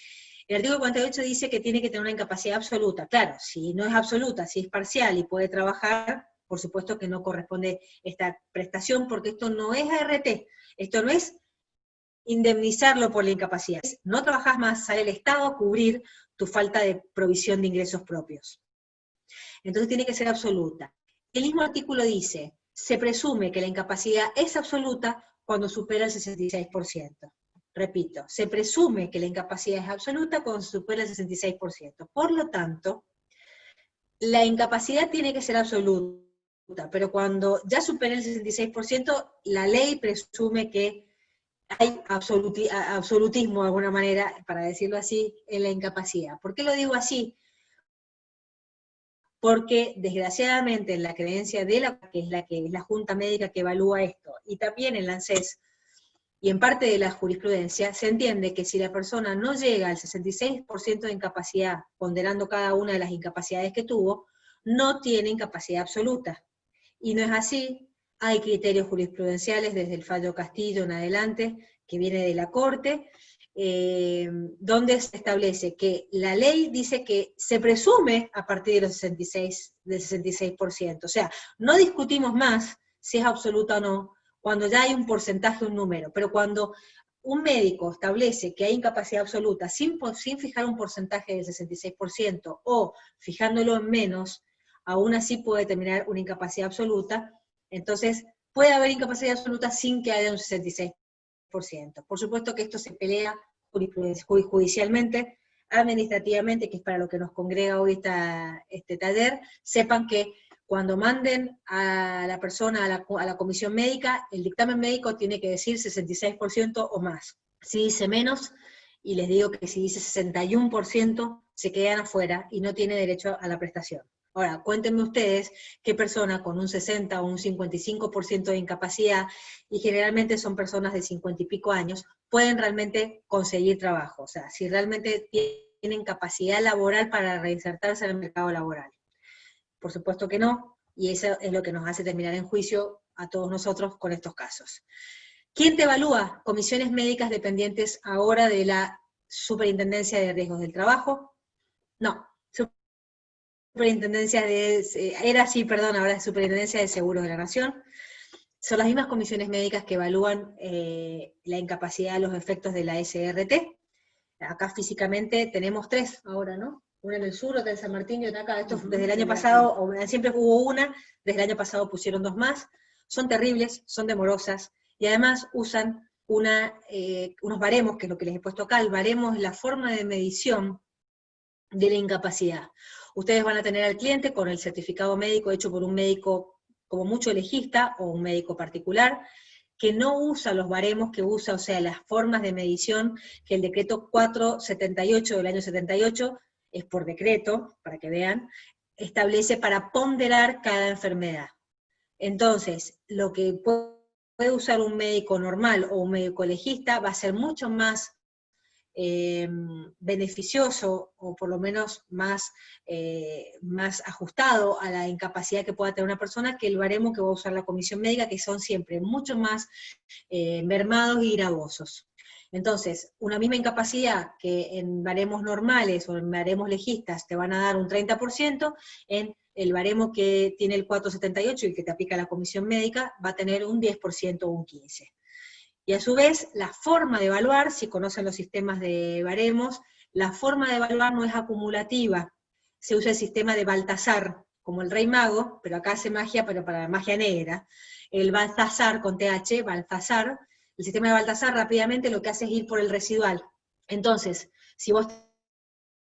A: El artículo 48 dice que tiene que tener una incapacidad absoluta. Claro, si no es absoluta, si es parcial y puede trabajar, por supuesto que no corresponde esta prestación, porque esto no es ART, esto no es indemnizarlo por la incapacidad. No trabajás más, sale el Estado a cubrir tu falta de provisión de ingresos propios. Entonces tiene que ser absoluta. El mismo artículo dice, se presume que la incapacidad es absoluta cuando supera el 66%. Repito, se presume que la incapacidad es absoluta cuando supera el 66%. Por lo tanto, la incapacidad tiene que ser absoluta, pero cuando ya supera el 66%, la ley presume que hay absolutismo de alguna manera, para decirlo así, en la incapacidad. ¿Por qué lo digo así? Porque desgraciadamente en la creencia de que es la Junta Médica que evalúa esto, y también en la ANSES, y en parte de la jurisprudencia, se entiende que si la persona no llega al 66% de incapacidad, ponderando cada una de las incapacidades que tuvo, no tiene incapacidad absoluta. Y no es así, hay criterios jurisprudenciales desde el fallo Castillo en adelante, que viene de la Corte, donde se establece que la ley dice que se presume a partir de los del 66%. O sea, no discutimos más si es absoluta o no, cuando ya hay un porcentaje, un número, pero cuando un médico establece que hay incapacidad absoluta sin fijar un porcentaje del 66% o fijándolo en menos, aún así puede determinar una incapacidad absoluta, entonces puede haber incapacidad absoluta sin que haya un 66%. Por supuesto que esto se pelea judicialmente, administrativamente, que es para lo que nos congrega hoy este taller. Sepan que cuando manden a la persona a la comisión médica, el dictamen médico tiene que decir 66% o más. Si dice menos, y les digo que si dice 61%, se quedan afuera y no tiene derecho a la prestación. Ahora, cuéntenme ustedes qué persona con un 60 o un 55% de incapacidad, y generalmente son personas de 50 y pico años, pueden realmente conseguir trabajo. O sea, si realmente tienen capacidad laboral para reinsertarse en el mercado laboral. Por supuesto que no, y eso es lo que nos hace terminar en juicio a todos nosotros con estos casos. ¿Quién te evalúa? Comisiones médicas dependientes ahora de la Superintendencia de Riesgos del Trabajo. No, Superintendencia ahora es Superintendencia de Seguros de la Nación. Son las mismas comisiones médicas que evalúan la incapacidad, los efectos de la SRT. Acá físicamente tenemos 3 ahora, ¿no? Una en el sur, otra en San Martín y otra acá. Esto desde el año pasado, siempre hubo una, desde el año pasado pusieron 2 más. Son terribles, son demorosas, y además usan unos baremos, que es lo que les he puesto acá. El baremo es la forma de medición de la incapacidad. Ustedes van a tener al cliente con el certificado médico hecho por un médico como mucho legista o un médico particular, que no usa los baremos que usa, o sea, las formas de medición que el decreto 478 del año 78, es por decreto, para que vean, establece para ponderar cada enfermedad. Entonces, lo que puede usar un médico normal o un médico legista va a ser mucho más beneficioso, o por lo menos más ajustado a la incapacidad que pueda tener una persona, que el baremo que va a usar la comisión médica, que son siempre mucho más mermados y gravosos. Entonces, una misma incapacidad que en baremos normales o en baremos legistas te van a dar un 30%, en el baremo que tiene el 478 y que te aplica la comisión médica va a tener un 10% o un 15%. Y a su vez, la forma de evaluar, si conocen los sistemas de baremos, la forma de evaluar no es acumulativa. Se usa el sistema de Baltasar, como el Rey Mago, pero acá hace magia, pero para la magia negra. El Baltasar con TH, Baltasar. El sistema de Baltasar rápidamente lo que hace es ir por el residual. Entonces, si vos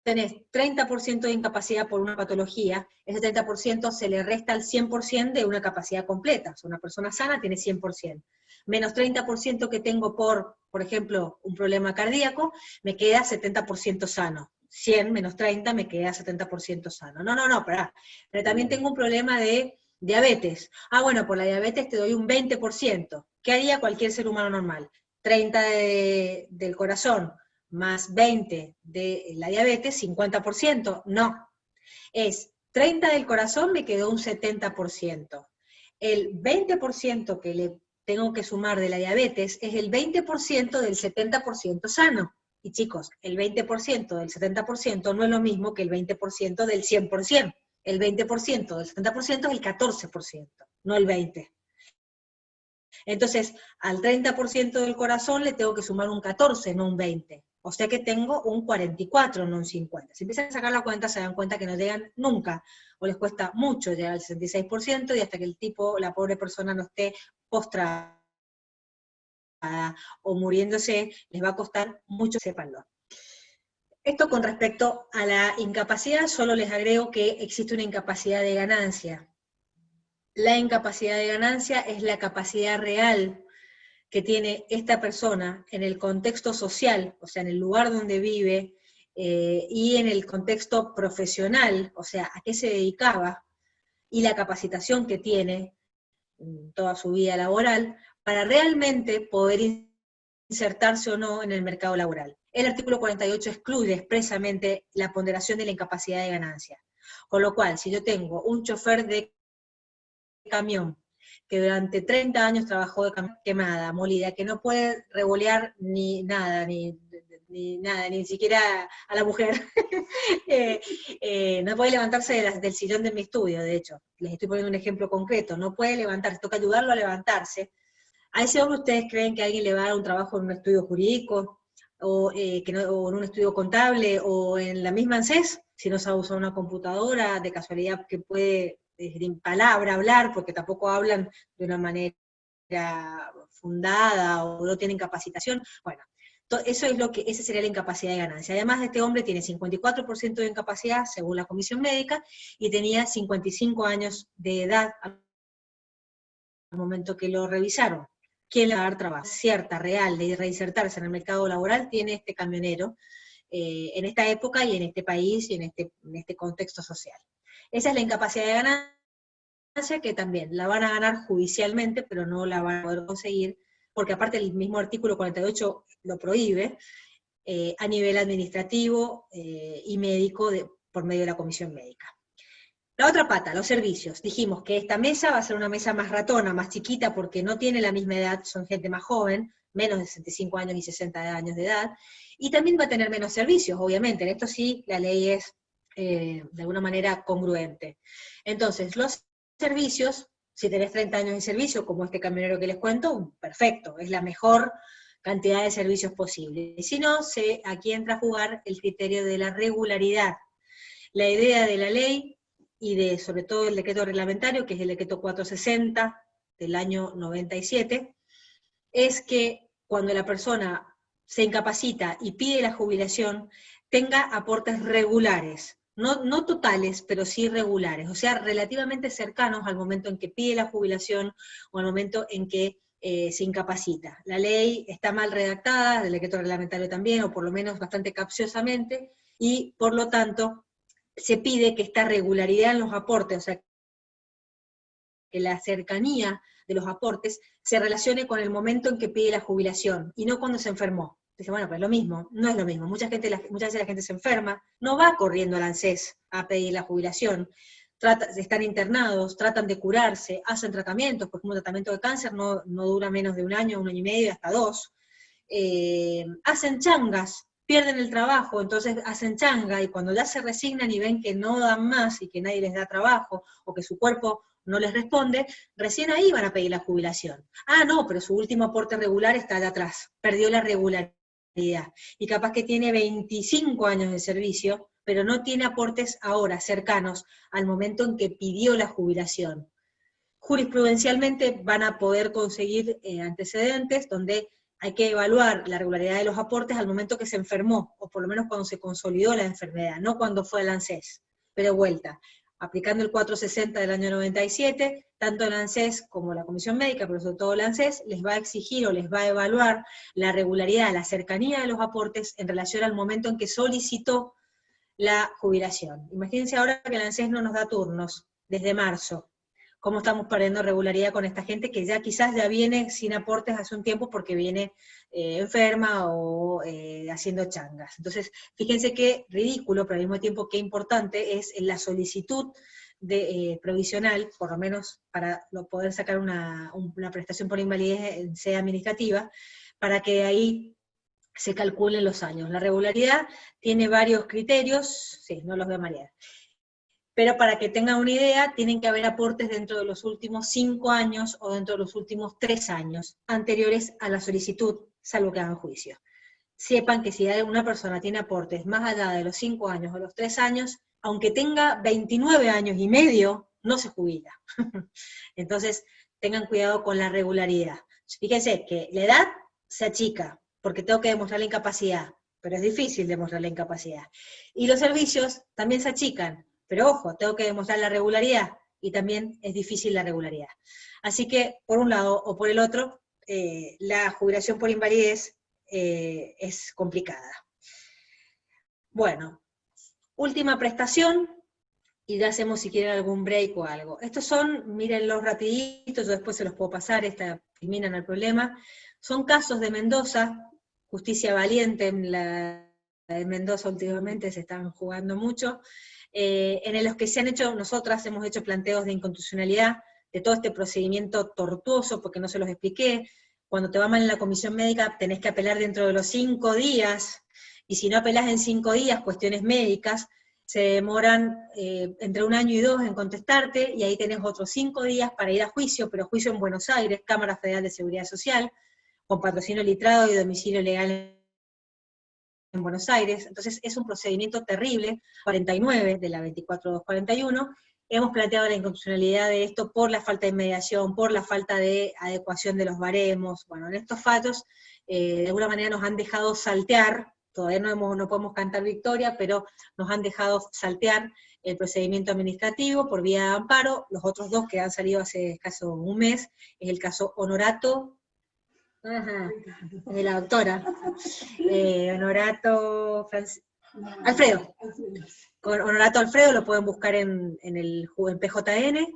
A: tenés 30% de incapacidad por una patología, ese 30% se le resta al 100% de una capacidad completa. O sea, una persona sana tiene 100%. Menos 30% que tengo por ejemplo, un problema cardíaco, me queda 70% sano. 100 menos 30 me queda 70% sano. No, pero también tengo un problema de diabetes. Ah, bueno, por la diabetes te doy un 20%. ¿Qué haría cualquier ser humano normal? 30 del corazón, más 20 de la diabetes, 50%. No, es 30 del corazón, me quedó un 70%. El 20% que le tengo que sumar de la diabetes es el 20% del 70% sano. Y chicos, el 20% del 70% no es lo mismo que el 20% del 100%. El 20% del 70% es el 14%, no el 20%. Entonces, al 30% del corazón le tengo que sumar un 14, no un 20. O sea que tengo un 44, no un 50. Si empiezan a sacar la cuenta, se dan cuenta que no llegan nunca, o les cuesta mucho llegar al 66%, y hasta que la pobre persona no esté postrada o muriéndose, les va a costar mucho, sépanlo. Esto con respecto a la incapacidad, solo les agrego que existe una incapacidad de ganancia. La incapacidad de ganancia es la capacidad real que tiene esta persona en el contexto social, o sea, en el lugar donde vive, y en el contexto profesional, o sea, a qué se dedicaba, y la capacitación que tiene toda su vida laboral, para realmente poder insertarse o no en el mercado laboral. El artículo 48 excluye expresamente la ponderación de la incapacidad de ganancia. Con lo cual, si yo tengo un chofer de camión que durante 30 años trabajó de quemada, molida, que no puede revolear ni nada, ni ni nada, ni siquiera a la mujer. No puede levantarse del sillón de mi estudio, de hecho. Les estoy poniendo un ejemplo concreto. No puede levantarse, toca ayudarlo a levantarse. ¿A ese hombre ustedes creen que alguien le va a dar un trabajo en un estudio jurídico, o en un estudio contable, o en la misma ANSES, si no sabe usar una computadora, de casualidad que puede, en palabra, hablar, porque tampoco hablan de una manera fundada, o no tienen capacitación? Bueno, eso es esa sería la incapacidad de ganancia. Además, este hombre tiene 54% de incapacidad, según la comisión médica, y tenía 55 años de edad al momento que lo revisaron. ¿Quién le va a dar trabajo cierta, real, de reinsertarse en el mercado laboral? Tiene este camionero, en esta época y en este país y en este contexto social. Esa es la incapacidad de ganancia, que también la van a ganar judicialmente, pero no la van a poder conseguir, porque aparte el mismo artículo 48 lo prohíbe, a nivel administrativo y médico por medio de la comisión médica. La otra pata, los servicios. Dijimos que esta mesa va a ser una mesa más ratona, más chiquita, porque no tiene la misma edad, son gente más joven, menos de 65 años y 60 años de edad, y también va a tener menos servicios, obviamente. En esto sí, la ley es de alguna manera congruente. Entonces, los servicios, si tenés 30 años de servicio, como este camionero que les cuento, perfecto, es la mejor cantidad de servicios posible. Y si no, aquí entra a jugar el criterio de la regularidad. La idea de la ley, y sobre todo el decreto reglamentario, que es el decreto 460 del año 97, es que cuando la persona se incapacita y pide la jubilación, tenga aportes regulares, no totales, pero sí regulares, o sea, relativamente cercanos al momento en que pide la jubilación o al momento en que se incapacita. La ley está mal redactada, el decreto reglamentario también, o por lo menos bastante capciosamente, y por lo tanto se pide que esta regularidad en los aportes, o sea, que la cercanía de los aportes se relacione con el momento en que pide la jubilación, y no cuando se enfermó. Dice, bueno, pues lo mismo, no es lo mismo. Muchas veces la gente se enferma, no va corriendo al ANSES a pedir la jubilación, están internados, tratan de curarse, hacen tratamientos, por ejemplo, un tratamiento de cáncer no dura menos de un año y medio, hasta 2, hacen changas, pierden el trabajo, entonces hacen changa, y cuando ya se resignan y ven que no dan más y que nadie les da trabajo, o que su cuerpo no les responde, recién ahí van a pedir la jubilación. Ah, no, pero su último aporte regular está allá atrás, perdió la regularidad, y capaz que tiene 25 años de servicio, pero no tiene aportes ahora, cercanos al momento en que pidió la jubilación. Jurisprudencialmente van a poder conseguir antecedentes donde hay que evaluar la regularidad de los aportes al momento que se enfermó, o por lo menos cuando se consolidó la enfermedad, no cuando fue al ANSES. Pero vuelta, aplicando el 460 del año 97, tanto el ANSES como la Comisión Médica, pero sobre todo el ANSES, les va a exigir o les va a evaluar la regularidad, la cercanía de los aportes en relación al momento en que solicitó la jubilación. Imagínense ahora que el ANSES no nos da turnos desde marzo. ¿Cómo estamos perdiendo regularidad con esta gente que ya quizás ya viene sin aportes hace un tiempo porque viene enferma o haciendo changas? Entonces, fíjense qué ridículo, pero al mismo tiempo qué importante es la solicitud provisional, por lo menos para poder sacar una prestación por invalidez, sea administrativa, para que ahí se calculen los años. La regularidad tiene varios criterios, sí, no los voy a marear. Pero para que tengan una idea, tienen que haber aportes dentro de los últimos 5 años o dentro de los últimos 3 años, anteriores a la solicitud, salvo que hagan juicio. Sepan que si una persona tiene aportes más allá de los 5 años o los 3 años, aunque tenga 29 años y medio, no se jubila. Entonces, tengan cuidado con la regularidad. Fíjense que la edad se achica, porque tengo que demostrar la incapacidad, pero es difícil demostrar la incapacidad. Y los servicios también se achican, pero ojo, tengo que demostrar la regularidad, y también es difícil la regularidad. Así que, por un lado o por el otro, la jubilación por invalidez es complicada. Bueno, última prestación, y ya hacemos si quieren algún break o algo. Estos son, mírenlos rapiditos, yo después se los puedo pasar, eliminan el problema. Son casos de Mendoza, justicia valiente, en Mendoza últimamente se están jugando mucho, en los que nosotras hemos hecho planteos de inconstitucionalidad de todo este procedimiento tortuoso, porque no se los expliqué. cuando te va mal en la comisión médica tenés que apelar dentro de los 5 días, y si no apelás en 5 días, cuestiones médicas, se demoran entre 1 año y 2 en contestarte, y ahí tenés otros 5 días para ir a juicio, pero juicio en Buenos Aires, Cámara Federal de Seguridad Social, con patrocinio litrado y domicilio legal en Buenos Aires. Entonces es un procedimiento terrible, 49 de la 24241. Hemos planteado la inconstitucionalidad de esto por la falta de mediación, por la falta de adecuación de los baremos. Bueno, en estos fallos, de alguna manera nos han dejado saltear, todavía no podemos cantar victoria, pero nos han dejado saltear el procedimiento administrativo por vía de amparo. Los otros dos que han salido hace escaso un mes, es el caso Honorato, de la doctora, Alfredo. Con Honorato Alfredo lo pueden buscar en PJN,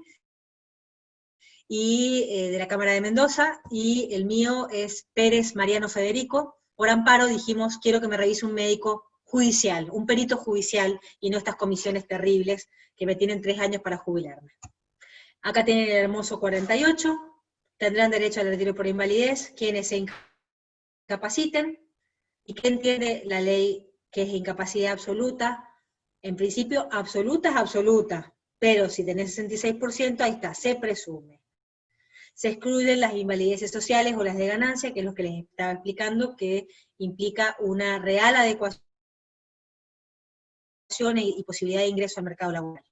A: y de la Cámara de Mendoza, y el mío es Pérez Mariano Federico. Por amparo dijimos, quiero que me revise un médico judicial, un perito judicial, y no estas comisiones terribles que me tienen 3 años para jubilarme. Acá tienen el hermoso 48, tendrán derecho al retiro por invalidez quienes se incapaciten. ¿Y qué entiende la ley que es incapacidad absoluta? En principio, absoluta es absoluta, pero si tenés 66%, ahí está, se presume. Se excluyen las invalideces sociales o las de ganancia, que es lo que les estaba explicando, que implica una real adecuación y posibilidad de ingreso al mercado laboral.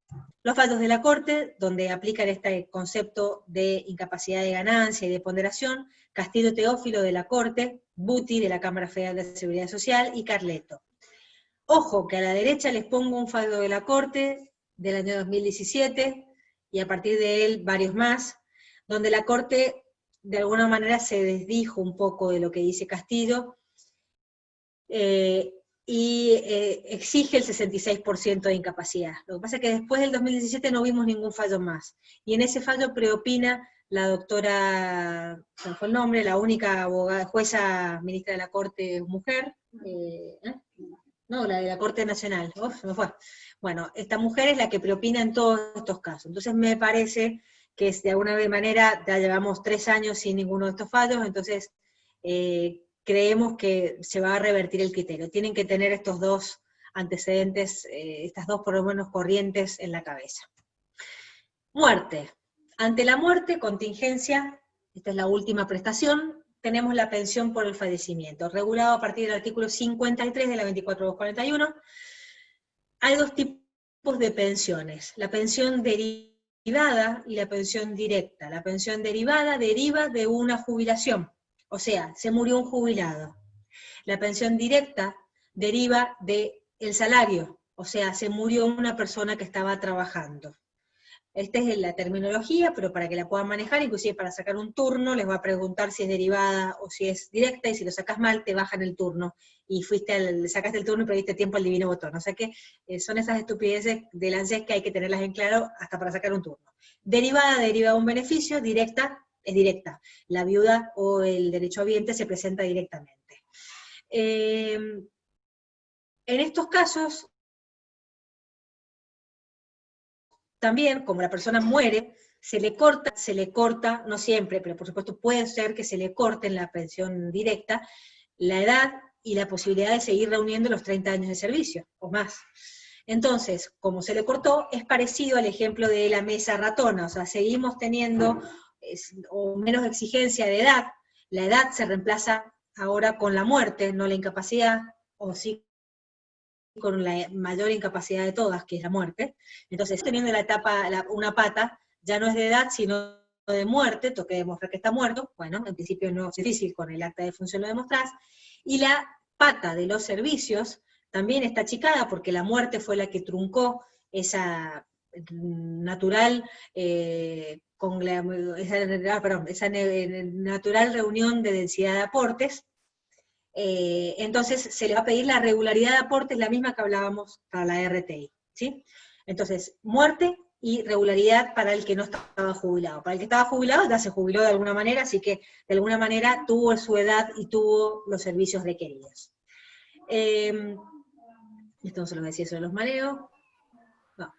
A: Los fallos de la Corte, donde aplican este concepto de incapacidad de ganancia y de ponderación, Castillo Teófilo de la Corte, Buti de la Cámara Federal de Seguridad Social y Carleto. Ojo, que a la derecha les pongo un fallo de la Corte del año 2017, y a partir de él varios más, donde la Corte de alguna manera se desdijo un poco de lo que dice Castillo, y exige el 66% de incapacidad. Lo que pasa es que después del 2017 no vimos ningún fallo más, y en ese fallo preopina la doctora, no fue el nombre, la única abogada, jueza ministra de la Corte mujer, no, la de la Corte Nacional, se me fue. Bueno, esta mujer es la que preopina en todos estos casos. Entonces me parece que de alguna manera ya llevamos 3 años sin ninguno de estos fallos, entonces creemos que se va a revertir el criterio. Tienen que tener estos dos antecedentes, estas dos por lo menos corrientes en la cabeza. Muerte. Ante la muerte, contingencia, esta es la última prestación, tenemos la pensión por el fallecimiento, regulado a partir del artículo 53 de la 24241. Hay 2 tipos de pensiones, la pensión derivada y la pensión directa. La pensión derivada deriva de una jubilación, o sea, se murió un jubilado. La pensión directa deriva del salario, o sea, se murió una persona que estaba trabajando. Esta es la terminología, pero para que la puedan manejar, inclusive para sacar un turno, les va a preguntar si es derivada o si es directa, y si lo sacas mal, te bajan el turno, y sacaste el turno y perdiste tiempo al divino botón. O sea que son esas estupideces del ANSES que hay que tenerlas en claro hasta para sacar un turno. Derivada deriva de un beneficio, directa es directa. La viuda o el derechohabiente se presenta directamente. En estos casos, también, como la persona muere, se le corta, no siempre, pero por supuesto puede ser que se le corte en la pensión directa la edad y la posibilidad de seguir reuniendo los 30 años de servicio, o más. Entonces, como se le cortó, es parecido al ejemplo de la mesa ratona, o sea, seguimos teniendo o menos exigencia de edad, la edad se reemplaza ahora con la muerte, no la incapacidad, o sí con la mayor incapacidad de todas, que es la muerte. Entonces, teniendo una pata, ya no es de edad, sino de muerte, tengo que demostrar que está muerto, bueno, en principio no es difícil, con el acta de función lo demostrás, y la pata de los servicios también está achicada, porque la muerte fue la que truncó esa natural, natural reunión de densidad de aportes. Entonces se le va a pedir la regularidad de aportes, la misma que hablábamos para la RTI, ¿sí? Entonces, muerte y regularidad para el que no estaba jubilado. Para el que estaba jubilado ya se jubiló de alguna manera, así que de alguna manera tuvo su edad y tuvo los servicios requeridos. Esto no se lo voy a decir, eso de los mareos. No.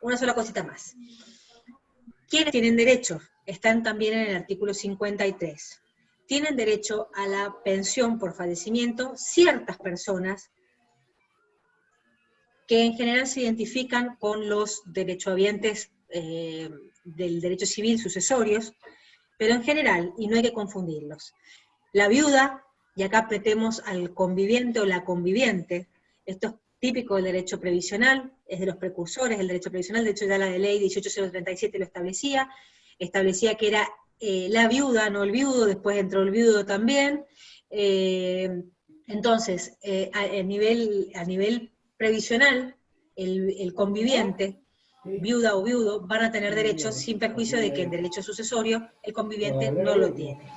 A: Una sola cosita más. ¿Quiénes tienen derecho? Están también en el artículo 53. tienen derecho a la pensión por fallecimiento ciertas personas que en general se identifican con los derechohabientes del derecho civil sucesorios, pero en general, y no hay que confundirlos. La viuda, y acá metemos al conviviente o la conviviente, esto es típico del derecho previsional, es de los precursores del derecho previsional, de hecho ya la de ley 18037 lo establecía que era la viuda, no el viudo, después entró el viudo también. Entonces, a nivel previsional, el conviviente, viuda o viudo, van a tener derechos sin perjuicio de que en derecho sucesorio el conviviente no lo tiene.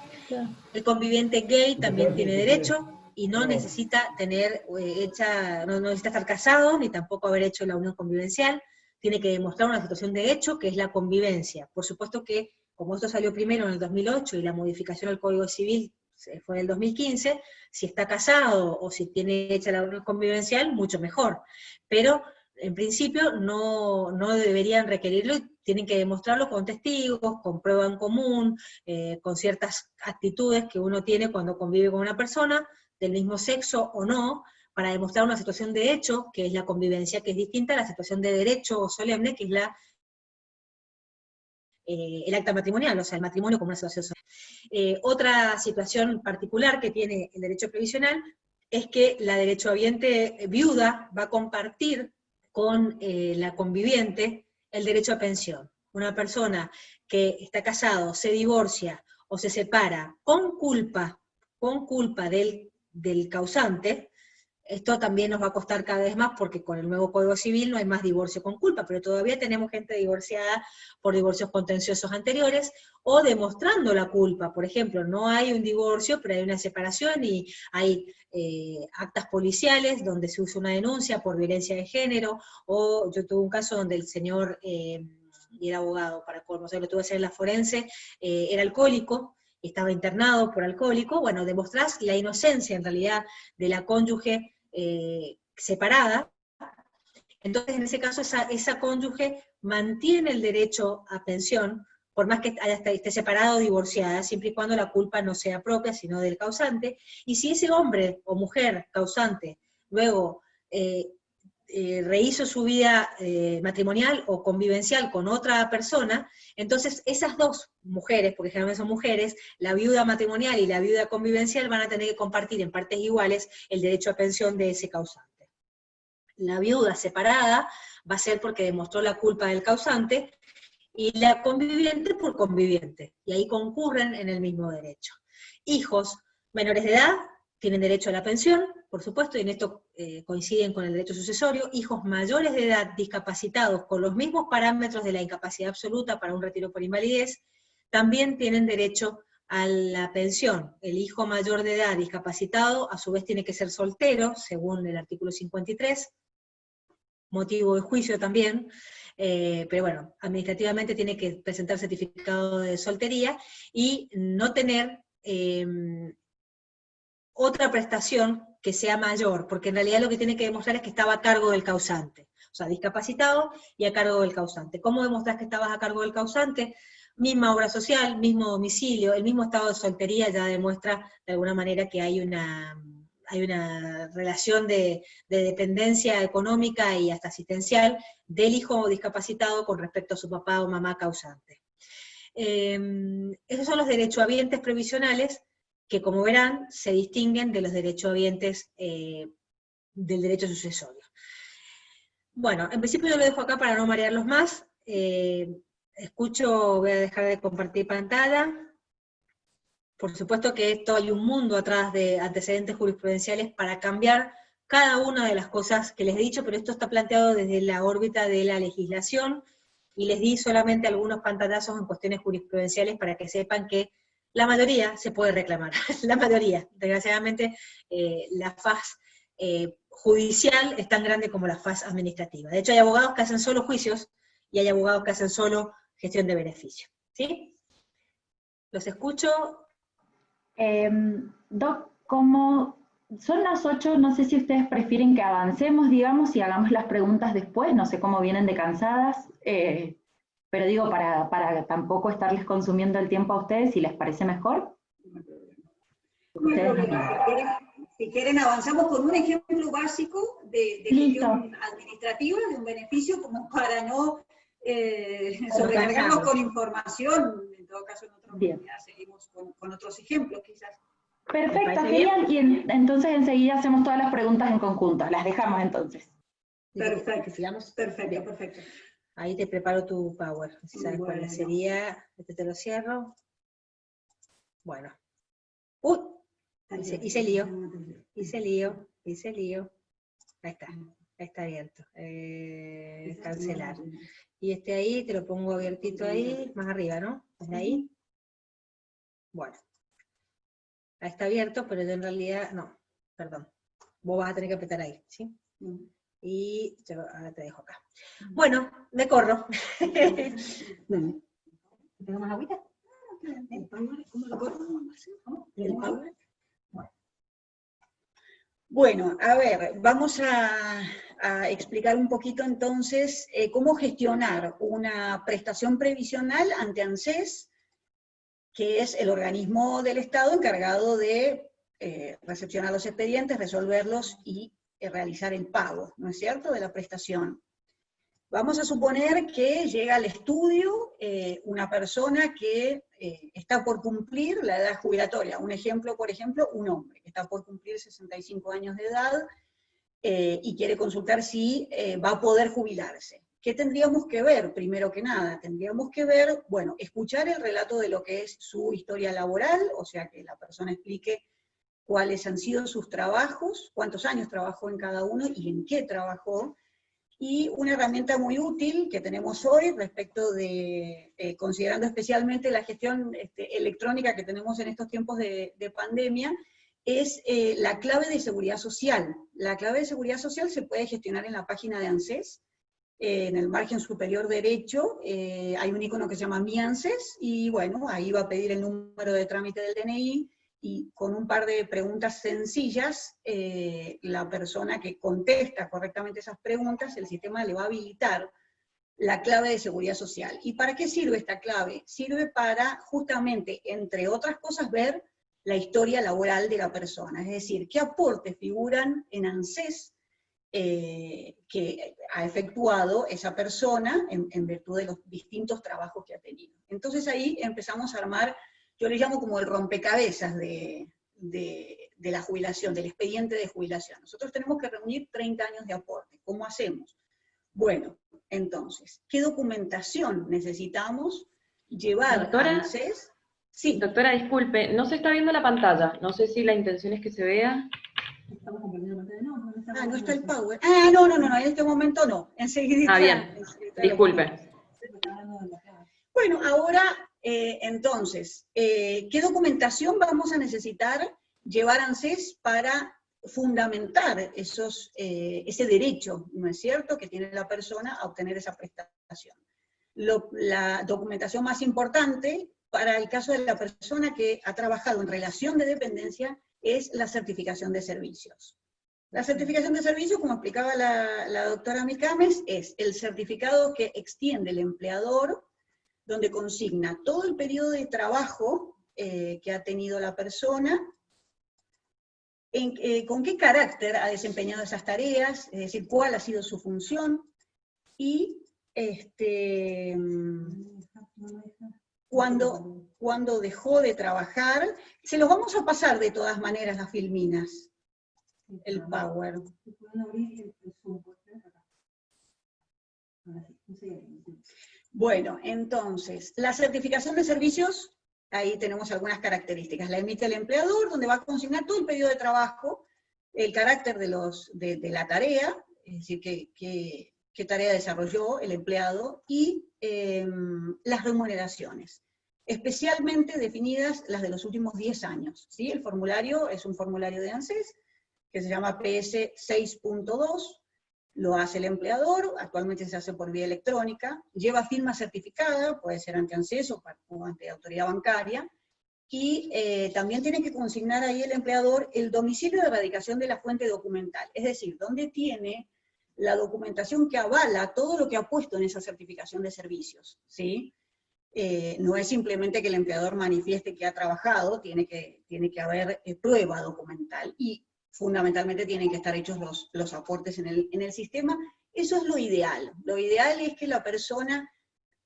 A: El conviviente gay también tiene derecho y no necesita tener no necesita estar casado, ni tampoco haber hecho la unión convivencial, tiene que demostrar una situación de hecho, que es la convivencia. Por supuesto que, como esto salió primero en el 2008 y la modificación al Código Civil fue en el 2015, si está casado o si tiene hecha la unión convivencial, mucho mejor. Pero, en principio, no deberían requerirlo, tienen que demostrarlo con testigos, con prueba en común, con ciertas actitudes que uno tiene cuando convive con una persona, del mismo sexo o no, para demostrar una situación de hecho, que es la convivencia, que es distinta a la situación de derecho o solemne, que es el acta matrimonial, o sea, el matrimonio como una situación solemne. Otra situación particular que tiene el derecho previsional es que la derechohabiente viuda va a compartir con la conviviente el derecho a pensión. Una persona que está casado, se divorcia o se separa con culpa del causante, esto también nos va a costar cada vez más porque con el nuevo Código Civil no hay más divorcio con culpa, pero todavía tenemos gente divorciada por divorcios contenciosos anteriores, o demostrando la culpa. Por ejemplo, no hay un divorcio, pero hay una separación y hay actas policiales donde se usa una denuncia por violencia de género, o yo tuve un caso donde el señor, y era abogado para colmo, o sea, lo tuve que hacer en la forense, era alcohólico, estaba internado por alcohólico. Bueno, demostrás la inocencia en realidad de la cónyuge separada. Entonces, en ese caso, esa cónyuge mantiene el derecho a pensión, por más que esté separada o divorciada, siempre y cuando la culpa no sea propia, sino del causante. Y si ese hombre o mujer causante luego rehizo su vida matrimonial o convivencial con otra persona, entonces esas dos mujeres, porque generalmente son mujeres, la viuda matrimonial y la viuda convivencial van a tener que compartir en partes iguales el derecho a pensión de ese causante. La viuda separada va a ser porque demostró la culpa del causante, y la conviviente por conviviente, y ahí concurren en el mismo derecho. Hijos menores de edad tienen derecho a la pensión, por supuesto, y en esto coinciden con el derecho sucesorio. Hijos mayores de edad discapacitados con los mismos parámetros de la incapacidad absoluta para un retiro por invalidez, también tienen derecho a la pensión. El hijo mayor de edad discapacitado, a su vez, tiene que ser soltero, según el artículo 53, motivo de juicio también, pero bueno, administrativamente tiene que presentar certificado de soltería y no tener otra prestación que sea mayor, porque en realidad lo que tiene que demostrar es que estaba a cargo del causante, o sea, discapacitado y a cargo del causante. ¿Cómo demostrás que estabas a cargo del causante? Misma obra social, mismo domicilio, el mismo estado de soltería ya demuestra de alguna manera que hay una relación de dependencia económica y hasta asistencial del hijo discapacitado con respecto a su papá o mamá causante. Esos son los derechohabientes previsionales que, como verán, se distinguen de los derechohabientes del derecho sucesorio. Bueno, en principio yo lo dejo acá para no marearlos más. Voy a dejar de compartir pantalla. Por supuesto que esto hay un mundo atrás de antecedentes jurisprudenciales para cambiar cada una de las cosas que les he dicho, pero esto está planteado desde la órbita de la legislación, y les di solamente algunos pantallazos en cuestiones jurisprudenciales para que sepan que la mayoría se puede reclamar, la mayoría. Desgraciadamente, la faz judicial es tan grande como la faz administrativa. De hecho, hay abogados que hacen solo juicios, y hay abogados que hacen solo gestión de beneficio. ¿Sí? Los escucho.
C: Doc, como son las 8, no sé si ustedes prefieren que avancemos, digamos, y hagamos las preguntas después, no sé cómo vienen de cansadas, pero digo, para tampoco estarles consumiendo el tiempo a ustedes, si les parece mejor. Ustedes nos
D: problema. Si quieren, avanzamos con un ejemplo básico de gestión administrativa, de un beneficio, como para no sobrecargarnos con información. En todo caso, en otra oportunidad seguimos con otros ejemplos, quizás.
C: Perfecto, genial. Y entonces enseguida hacemos todas las preguntas en conjunto. Las dejamos entonces.
A: Perfecto, sigamos.
D: Perfecto, perfecto.
A: Ahí te preparo tu Power. Si sabes
D: Bueno.
A: cuál sería, este te lo cierro. Bueno. Hice lío. Ahí está abierto. Cancelar. Y este ahí te lo pongo abiertito ahí, más arriba, ¿no? ¿Desde ahí? Bueno. Ahí está abierto, pero yo en realidad, no, perdón. Vos vas a tener que apretar ahí, ¿sí? Y yo ahora te dejo acá. Bueno, me corro. ¿Tengo más agüita? ¿Cómo lo corro? ¿El Power?
D: Bueno, a ver, vamos a explicar un poquito entonces cómo gestionar una prestación previsional ante ANSES, que es el organismo del Estado encargado de recepcionar los expedientes, resolverlos y realizar el pago, ¿no es cierto?, de la prestación. Vamos a suponer que llega al estudio una persona que está por cumplir la edad jubilatoria. Un ejemplo, por ejemplo, un hombre que está por cumplir 65 años de edad y quiere consultar si va a poder jubilarse. ¿Qué tendríamos que ver? Primero que nada, tendríamos que ver, bueno, escuchar el relato de lo que es su historia laboral, o sea, que la persona explique cuáles han sido sus trabajos, cuántos años trabajó en cada uno y en qué trabajó. Y una herramienta muy útil que tenemos hoy respecto de, considerando especialmente la gestión electrónica que tenemos en estos tiempos de pandemia, es la clave de seguridad social. La clave de seguridad social se puede gestionar en la página de ANSES. En el margen superior derecho hay un icono que se llama Mi ANSES, y bueno, ahí va a pedir el número de trámite del DNI, y con un par de preguntas sencillas, la persona que contesta correctamente esas preguntas, el sistema le va a habilitar la clave de seguridad social. ¿Y para qué sirve esta clave? Sirve para, justamente, entre otras cosas, ver la historia laboral de la persona, es decir, qué aportes figuran en ANSES que ha efectuado esa persona en virtud de los distintos trabajos que ha tenido. Entonces ahí empezamos a armar, yo le llamo como el rompecabezas de la jubilación, del expediente de jubilación. Nosotros tenemos que reunir 30 años de aporte. ¿Cómo hacemos? Bueno, entonces, ¿qué documentación necesitamos llevar
E: Doctora,
D: a ANSES? Sí.
E: Doctora, disculpe, no se está viendo la pantalla. No sé si la intención es que se vea.
A: Estamos compartiendo pantalla,
D: Ah, no está el Power. Ah, no, en este momento no. Enseguida.
E: Ah, bien. Disculpe.
D: Bueno, ahora, entonces, ¿qué documentación vamos a necesitar llevar a ANSES para fundamentar ese derecho, ¿no es cierto?, que tiene la persona a obtener esa prestación? La documentación más importante para el caso de la persona que ha trabajado en relación de dependencia es la certificación de servicios. La certificación de servicios, como explicaba la doctora Micames, es el certificado que extiende el empleador, donde consigna todo el periodo de trabajo que ha tenido la persona, con qué carácter ha desempeñado esas tareas, es decir, cuál ha sido su función, y cuando dejó de trabajar. Se los vamos a pasar de todas maneras las filminas, el Power. Bueno, entonces, la certificación de servicios, ahí tenemos algunas características. La emite el empleador, donde va a consignar todo el periodo de trabajo, el carácter de la tarea, es decir, qué tarea desarrolló el empleado, y las remuneraciones, especialmente definidas las de los últimos 10 años. ¿Sí? El formulario es un formulario de ANSES, que se llama PS 6.2, lo hace el empleador, actualmente se hace por vía electrónica, lleva firma certificada, puede ser ante ANSES o ante autoridad bancaria, y también tiene que consignar ahí el empleador el domicilio de radicación de la fuente documental, es decir, dónde tiene la documentación que avala todo lo que ha puesto en esa certificación de servicios, ¿sí? no es simplemente que el empleador manifieste que ha trabajado, tiene que haber prueba documental, y fundamentalmente tienen que estar hechos los aportes en el sistema. Eso es lo ideal. Lo ideal es que la persona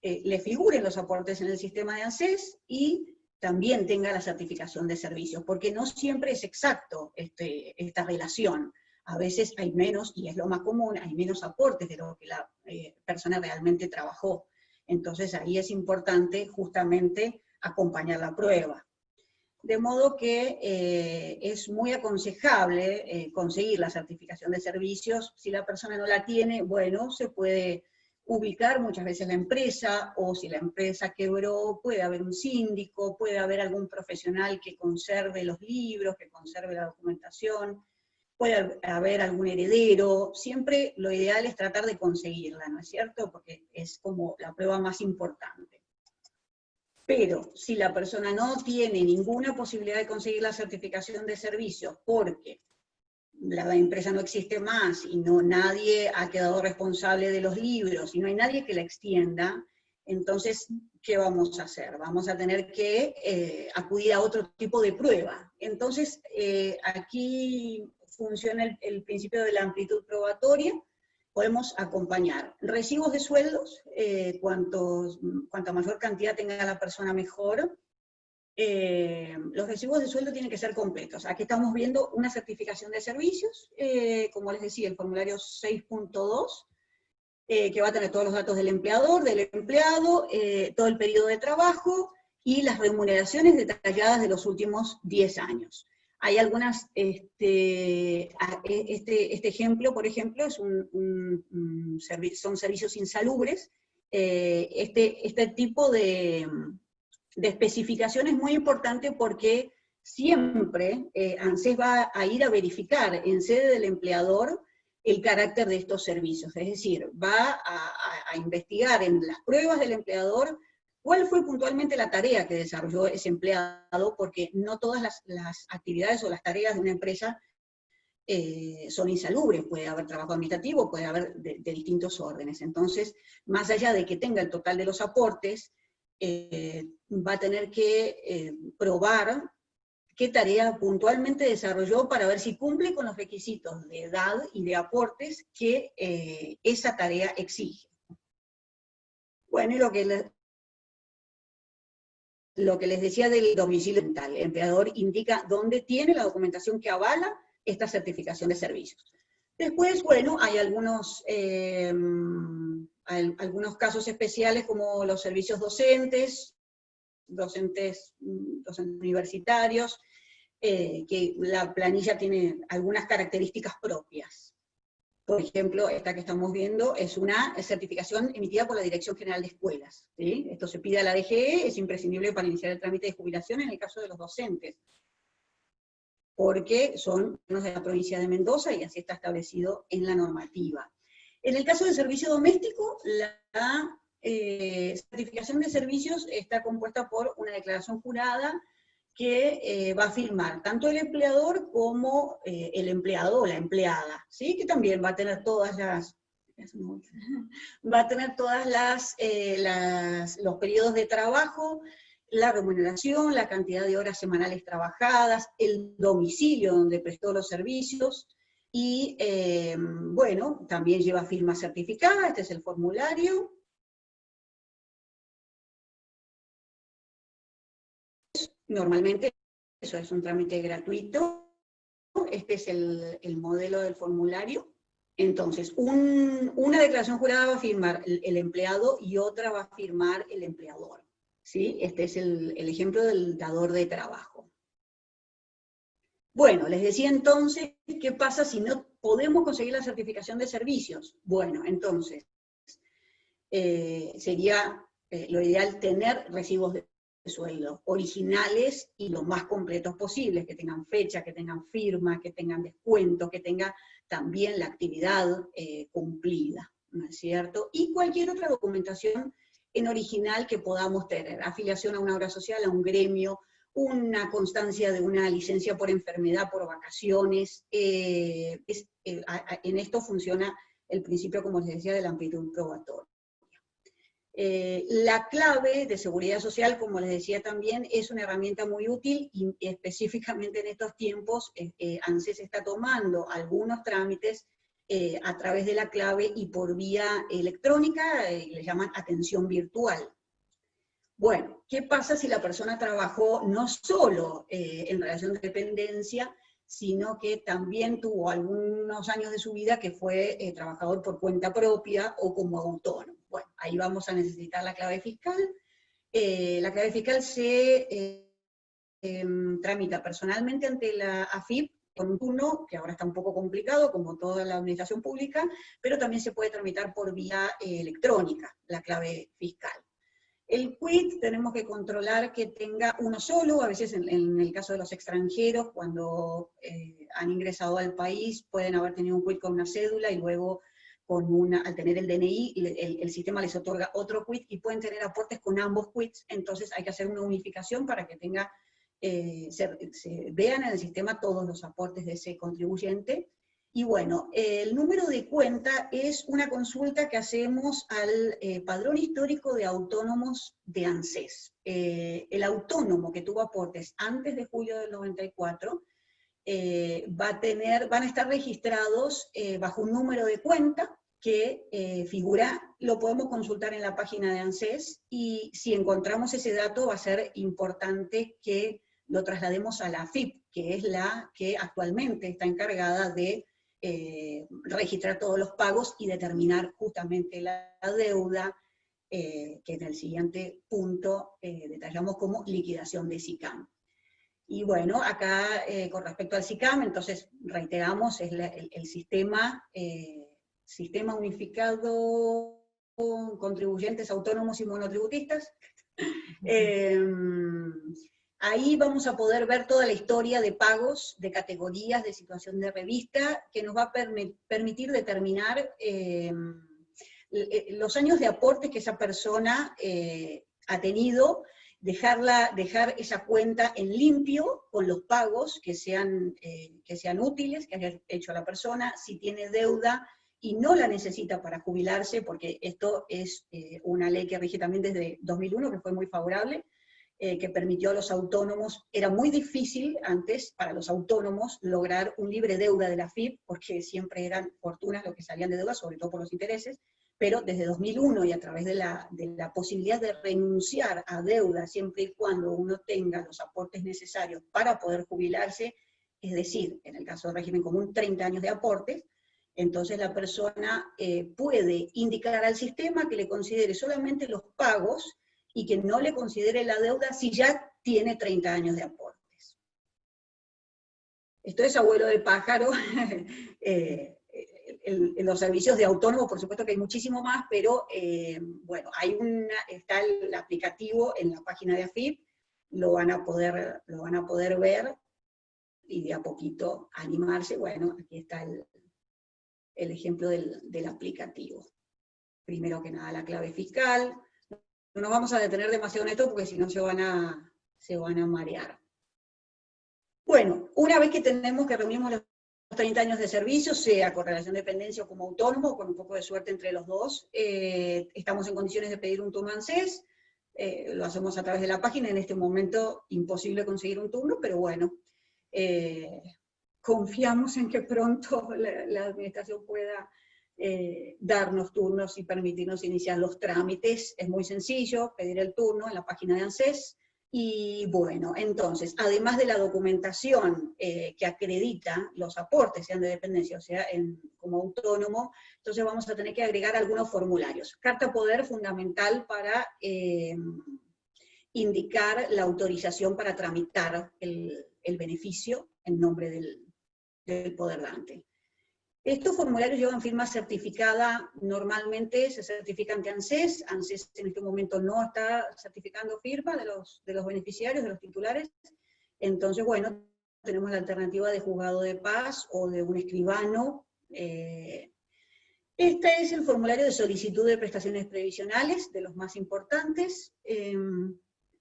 D: le figuren los aportes en el sistema de ANSES y también tenga la certificación de servicios, porque no siempre es exacto esta relación. A veces hay menos, y es lo más común, hay menos aportes de lo que la persona realmente trabajó. Entonces ahí es importante justamente acompañar la prueba. De modo que es muy aconsejable conseguir la certificación de servicios. Si la persona no la tiene, bueno, se puede ubicar muchas veces la empresa, o si la empresa quebró, puede haber un síndico, puede haber algún profesional que conserve los libros, que conserve la documentación, puede haber algún heredero. Siempre lo ideal es tratar de conseguirla, ¿no es cierto? Porque es como la prueba más importante. Pero si la persona no tiene ninguna posibilidad de conseguir la certificación de servicios porque la empresa no existe más y nadie ha quedado responsable de los libros y no hay nadie que la extienda, entonces, ¿qué vamos a hacer? Vamos a tener que acudir a otro tipo de prueba. Entonces, aquí funciona el principio de la amplitud probatoria. Podemos acompañar recibos de sueldos, cuanta mayor cantidad tenga la persona mejor. Los recibos de sueldo tienen que ser completos. Aquí estamos viendo una certificación de servicios, como les decía, el formulario 6.2, que va a tener todos los datos del empleador, del empleado, todo el periodo de trabajo y las remuneraciones detalladas de los últimos 10 años. Hay algunas, este ejemplo, por ejemplo, es son servicios insalubres. Este tipo de especificación es muy importante porque siempre ANSES va a ir a verificar en sede del empleador el carácter de estos servicios, es decir, va a investigar en las pruebas del empleador cuál fue puntualmente la tarea que desarrolló ese empleado, porque no todas las actividades o las tareas de una empresa son insalubres, puede haber trabajo administrativo, puede haber de distintos órdenes. Entonces, más allá de que tenga el total de los aportes, va a tener que probar qué tarea puntualmente desarrolló para ver si cumple con los requisitos de edad y de aportes que esa tarea exige. Bueno, y lo que les decía del domicilio dental, el empleador indica dónde tiene la documentación que avala esta certificación de servicios. Después, bueno, hay algunos casos especiales como los servicios docentes universitarios, que la planilla tiene algunas características propias. Por ejemplo, esta que estamos viendo es una certificación emitida por la Dirección General de Escuelas, ¿sí? Esto se pide a la DGE, es imprescindible para iniciar el trámite de jubilación en el caso de los docentes, porque son de la provincia de Mendoza y así está establecido en la normativa. En el caso del servicio doméstico, la certificación de servicios está compuesta por una declaración jurada que va a firmar tanto el empleador como el empleado o la empleada, ¿sí? Que también va a tener todas los periodos de trabajo, la remuneración, la cantidad de horas semanales trabajadas, el domicilio donde prestó los servicios, y bueno, también lleva firma certificada. Este es el formulario. Normalmente eso es un trámite gratuito. Este es el modelo del formulario. Entonces, una declaración jurada va a firmar el empleado y otra va a firmar el empleador, ¿sí? Este es el ejemplo del dador de trabajo. Bueno, les decía entonces, ¿qué pasa si no podemos conseguir la certificación de servicios? Bueno, entonces, sería lo ideal tener recibos de sueldo originales y lo más completos posibles, que tengan fecha, que tengan firma, que tengan descuento, que tenga también la actividad cumplida, ¿no es cierto? Y cualquier otra documentación en original que podamos tener, afiliación a una obra social, a un gremio, una constancia de una licencia por enfermedad, por vacaciones. En esto funciona el principio, como les decía, de la amplitud probatoria. La clave de seguridad social, como les decía también, es una herramienta muy útil y específicamente en estos tiempos ANSES está tomando algunos trámites a través de la clave y por vía electrónica, le llaman atención virtual. Bueno, ¿qué pasa si la persona trabajó no solo en relación de dependencia, sino que también tuvo algunos años de su vida que fue trabajador por cuenta propia o como autónomo? Bueno, ahí vamos a necesitar la clave fiscal. La clave fiscal se tramita personalmente ante la AFIP con un turno, que ahora está un poco complicado, como toda la administración pública, pero también se puede tramitar por vía electrónica, la clave fiscal. El quit tenemos que controlar que tenga uno solo, a veces en el caso de los extranjeros, cuando han ingresado al país, pueden haber tenido un quit con una cédula y luego al tener el DNI, el sistema les otorga otro quit y pueden tener aportes con ambos quits, entonces hay que hacer una unificación para que tenga, se vean en el sistema todos los aportes de ese contribuyente. Y bueno, el número de cuenta es una consulta que hacemos al padrón histórico de autónomos de ANSES. El autónomo que tuvo aportes antes de julio del 94 van a estar registrados bajo un número de cuenta que figura, lo podemos consultar en la página de ANSES, y si encontramos ese dato va a ser importante que lo traslademos a la AFIP, que es la que actualmente está encargada de registrar todos los pagos y determinar justamente la deuda, que en el siguiente punto detallamos como liquidación de SICAM. Y bueno, acá con respecto al SICAM, entonces reiteramos, es el sistema unificado con contribuyentes autónomos y monotributistas. Ahí vamos a poder ver toda la historia de pagos, de categorías, de situación de revista, que nos va a permitir determinar los años de aporte que esa persona ha tenido, dejar esa cuenta en limpio con los pagos que sean útiles, que haya hecho la persona. Si tiene deuda y no la necesita para jubilarse, porque esto es una ley que rige también desde 2001, que fue muy favorable, que permitió a los autónomos, era muy difícil antes para los autónomos lograr un libre deuda de la AFIP, porque siempre eran fortunas lo que salían de deuda, sobre todo por los intereses, pero desde 2001 y a través de la posibilidad de renunciar a deuda siempre y cuando uno tenga los aportes necesarios para poder jubilarse, es decir, en el caso del régimen común, 30 años de aportes, entonces la persona puede indicar al sistema que le considere solamente los pagos y que no le considere la deuda si ya tiene 30 años de aportes. Esto es abuelo de pájaro. En los servicios de autónomos, por supuesto que hay muchísimo más, pero bueno, está el aplicativo en la página de AFIP, lo van a poder ver y de a poquito animarse. Bueno, aquí está el ejemplo del aplicativo. Primero que nada, la clave fiscal. No nos vamos a detener demasiado en esto porque si no se van a marear. Bueno, una vez que reunimos los 30 años de servicio, sea con relación de dependencia o como autónomo, o con un poco de suerte entre los dos, estamos en condiciones de pedir un turno ANSES, lo hacemos a través de la página. En este momento imposible conseguir un turno, pero bueno, confiamos en que pronto la administración pueda darnos turnos y permitirnos iniciar los trámites. Es muy sencillo pedir el turno en la página de ANSES. Y bueno, entonces, además de la documentación que acredita los aportes, sean de dependencia o sea como autónomo, entonces vamos a tener que agregar algunos formularios. Carta poder fundamental para indicar la autorización para tramitar el beneficio en nombre del poder dante. Estos formularios llevan firma certificada, normalmente se certifica ante ANSES. ANSES en este momento no está certificando firma de los beneficiarios, de los titulares. Entonces, bueno, tenemos la alternativa de juzgado de paz o de un escribano. Este es el formulario de solicitud de prestaciones previsionales, de los más importantes.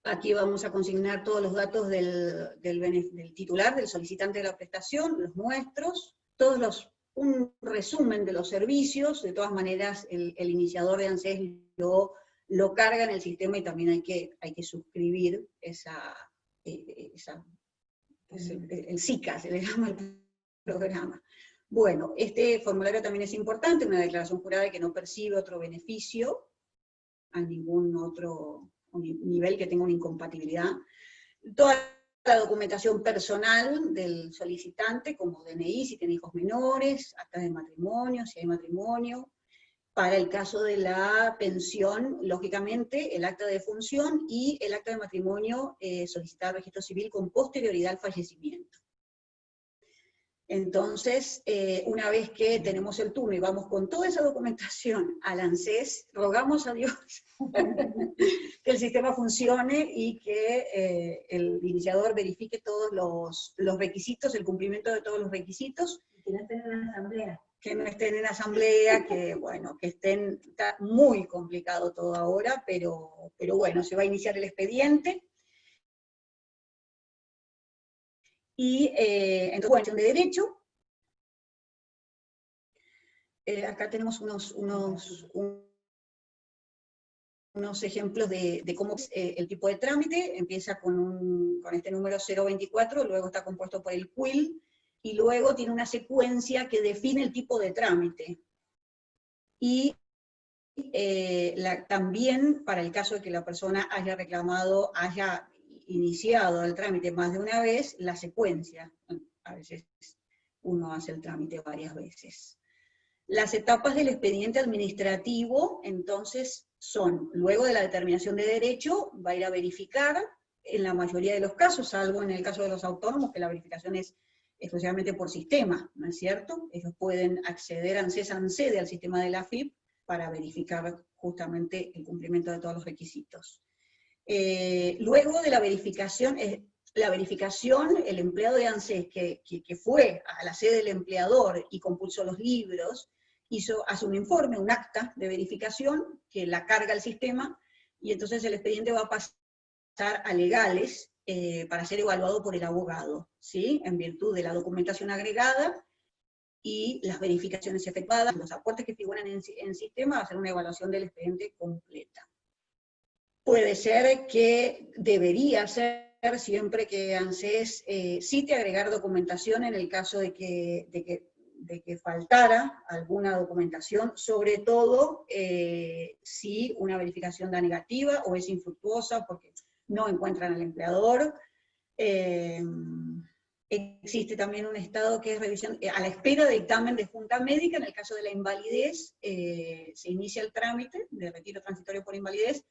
D: Aquí vamos a consignar todos los datos del titular, del solicitante de la prestación, los nuestros, un resumen de los servicios. De todas maneras, el iniciador de ANSES lo lo carga en el sistema y también hay que suscribir el SICA, se le llama el programa. Bueno, este formulario también es importante, una declaración jurada de que no percibe otro beneficio a ningún otro nivel que tenga una incompatibilidad. Toda la documentación personal del solicitante, como DNI, si tiene hijos menores, actas de matrimonio, si hay matrimonio. Para el caso de la pensión, lógicamente, el acta de defunción y el acta de matrimonio solicitar registro civil con posterioridad al fallecimiento. Entonces, una vez que tenemos el turno y vamos con toda esa documentación al ANSES, rogamos a Dios que el sistema funcione y que el iniciador verifique todos los requisitos, el cumplimiento de todos los requisitos.
A: Que no estén en la asamblea.
D: Que no estén en asamblea, que bueno, que estén, está muy complicado todo ahora, pero bueno, se va a iniciar el expediente. Y entonces, cuestión de derecho, acá tenemos unos ejemplos de cómo es el tipo de trámite. Empieza con este número 024, luego está compuesto por el CUIL, y luego tiene una secuencia que define el tipo de trámite. Y también, para el caso de que la persona haya reclamado, haya iniciado el trámite más de una vez, la secuencia. A veces uno hace el trámite varias veces. Las etapas del expediente administrativo, entonces, son, luego de la determinación de derecho, va a ir a verificar, en la mayoría de los casos, salvo en el caso de los autónomos, que la verificación es exclusivamente por sistema, ¿no es cierto? Ellos pueden acceder ANSES-ANSEDE al sistema de la AFIP para verificar justamente el cumplimiento de todos los requisitos. Luego de la verificación, el empleado de ANSES que fue a la sede del empleador y compulsó los libros, hace un informe, un acta de verificación, que la carga al sistema, y entonces el expediente va a pasar a legales, para ser evaluado por el abogado, ¿sí? En virtud de la documentación agregada y las verificaciones efectuadas, los aportes que figuran en sistema, va a ser una evaluación del expediente completa. Puede ser que debería ser siempre que ANSES cite agregar documentación en el caso de que faltara alguna documentación, sobre todo si una verificación da negativa o es infructuosa porque no encuentran al empleador. Existe también un estado que es revisión, a la espera de dictamen de junta médica. En el caso de la invalidez, se inicia el trámite de retiro transitorio por invalidez,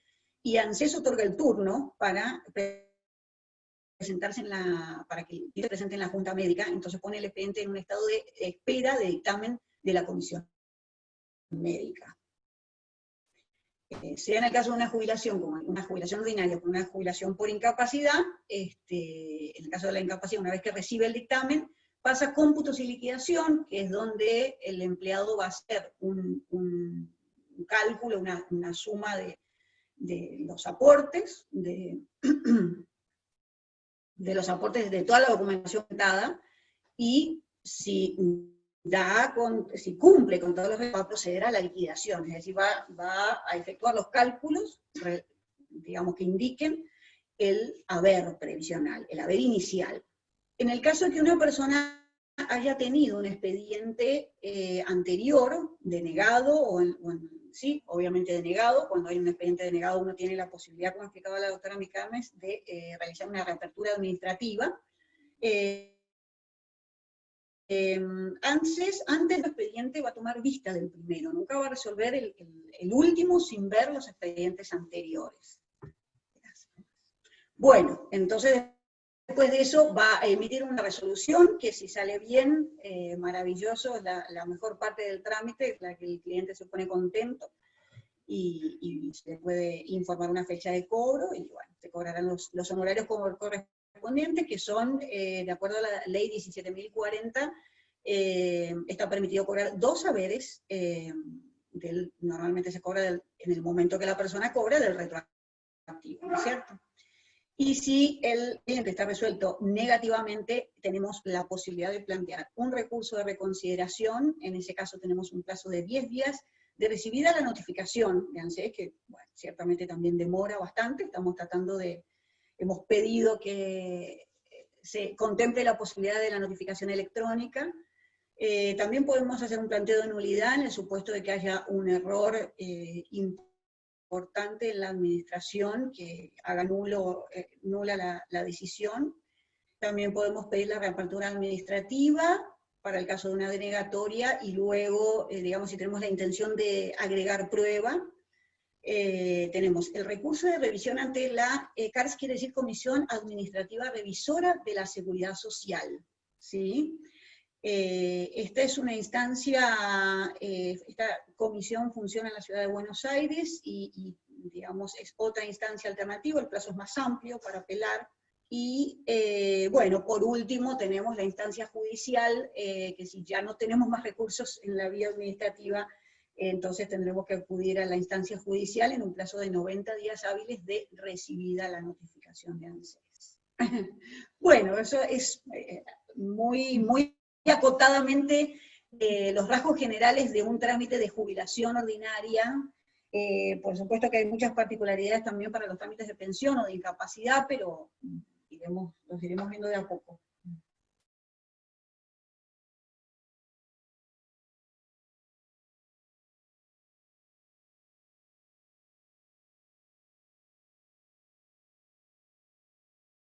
D: y ANSES otorga el turno para presentarse para que el cliente presente en la junta médica, entonces pone el expediente en un estado de espera de dictamen de la comisión médica. Sea en el caso de una jubilación, como una jubilación ordinaria, como una jubilación por incapacidad, en el caso de la incapacidad, una vez que recibe el dictamen, pasa a cómputos y liquidación, que es donde el empleado va a hacer un cálculo, una suma de los aportes, de los aportes de toda la documentación dada, y si cumple con todos los requisitos, va a proceder a la liquidación, es decir, va a efectuar los cálculos, digamos, que indiquen el haber previsional, el haber inicial. En el caso de que una persona haya tenido un expediente anterior, denegado, sí, obviamente denegado, cuando hay un expediente denegado uno tiene la posibilidad, como explicaba la doctora Micames, de realizar una reapertura administrativa. Antes del expediente va a tomar vista del primero, nunca va a resolver el último sin ver los expedientes anteriores. Bueno, entonces después de eso va a emitir una resolución que, si sale bien, maravilloso, es la mejor parte del trámite, es la que el cliente se pone contento y se puede informar una fecha de cobro, y bueno, se cobrarán los honorarios correspondientes, que son, de acuerdo a la ley 17.040, está permitido cobrar 2 haberes, normalmente se cobra en el momento que la persona cobra del retroactivo, ¿no es cierto? Y si el cliente está resuelto negativamente, tenemos la posibilidad de plantear un recurso de reconsideración. En ese caso tenemos un plazo de 10 días De recibida la notificación de ANSES, que bueno, ciertamente también demora bastante, estamos tratando hemos pedido que se contemple la posibilidad de la notificación electrónica. También podemos hacer un planteo de nulidad en el supuesto de que haya un error importante en la administración que haga nula la decisión. También podemos pedir la reapertura administrativa para el caso de una denegatoria, y luego, digamos, si tenemos la intención de agregar prueba, tenemos el recurso de revisión ante la CARS, quiere decir Comisión Administrativa Revisora de la Seguridad Social, ¿sí? Esta es una instancia, esta comisión funciona en la ciudad de Buenos Aires y digamos, es otra instancia alternativa, el plazo es más amplio para apelar. Y bueno, por último tenemos la instancia judicial, que si ya no tenemos más recursos en la vía administrativa, entonces tendremos que acudir a la instancia judicial en un plazo de 90 días hábiles de recibida la notificación de ANSES. Bueno, eso es muy acotadamente los rasgos generales de un trámite de jubilación ordinaria. Por supuesto que hay muchas particularidades también para los trámites de pensión o de incapacidad, pero los iremos viendo de a poco.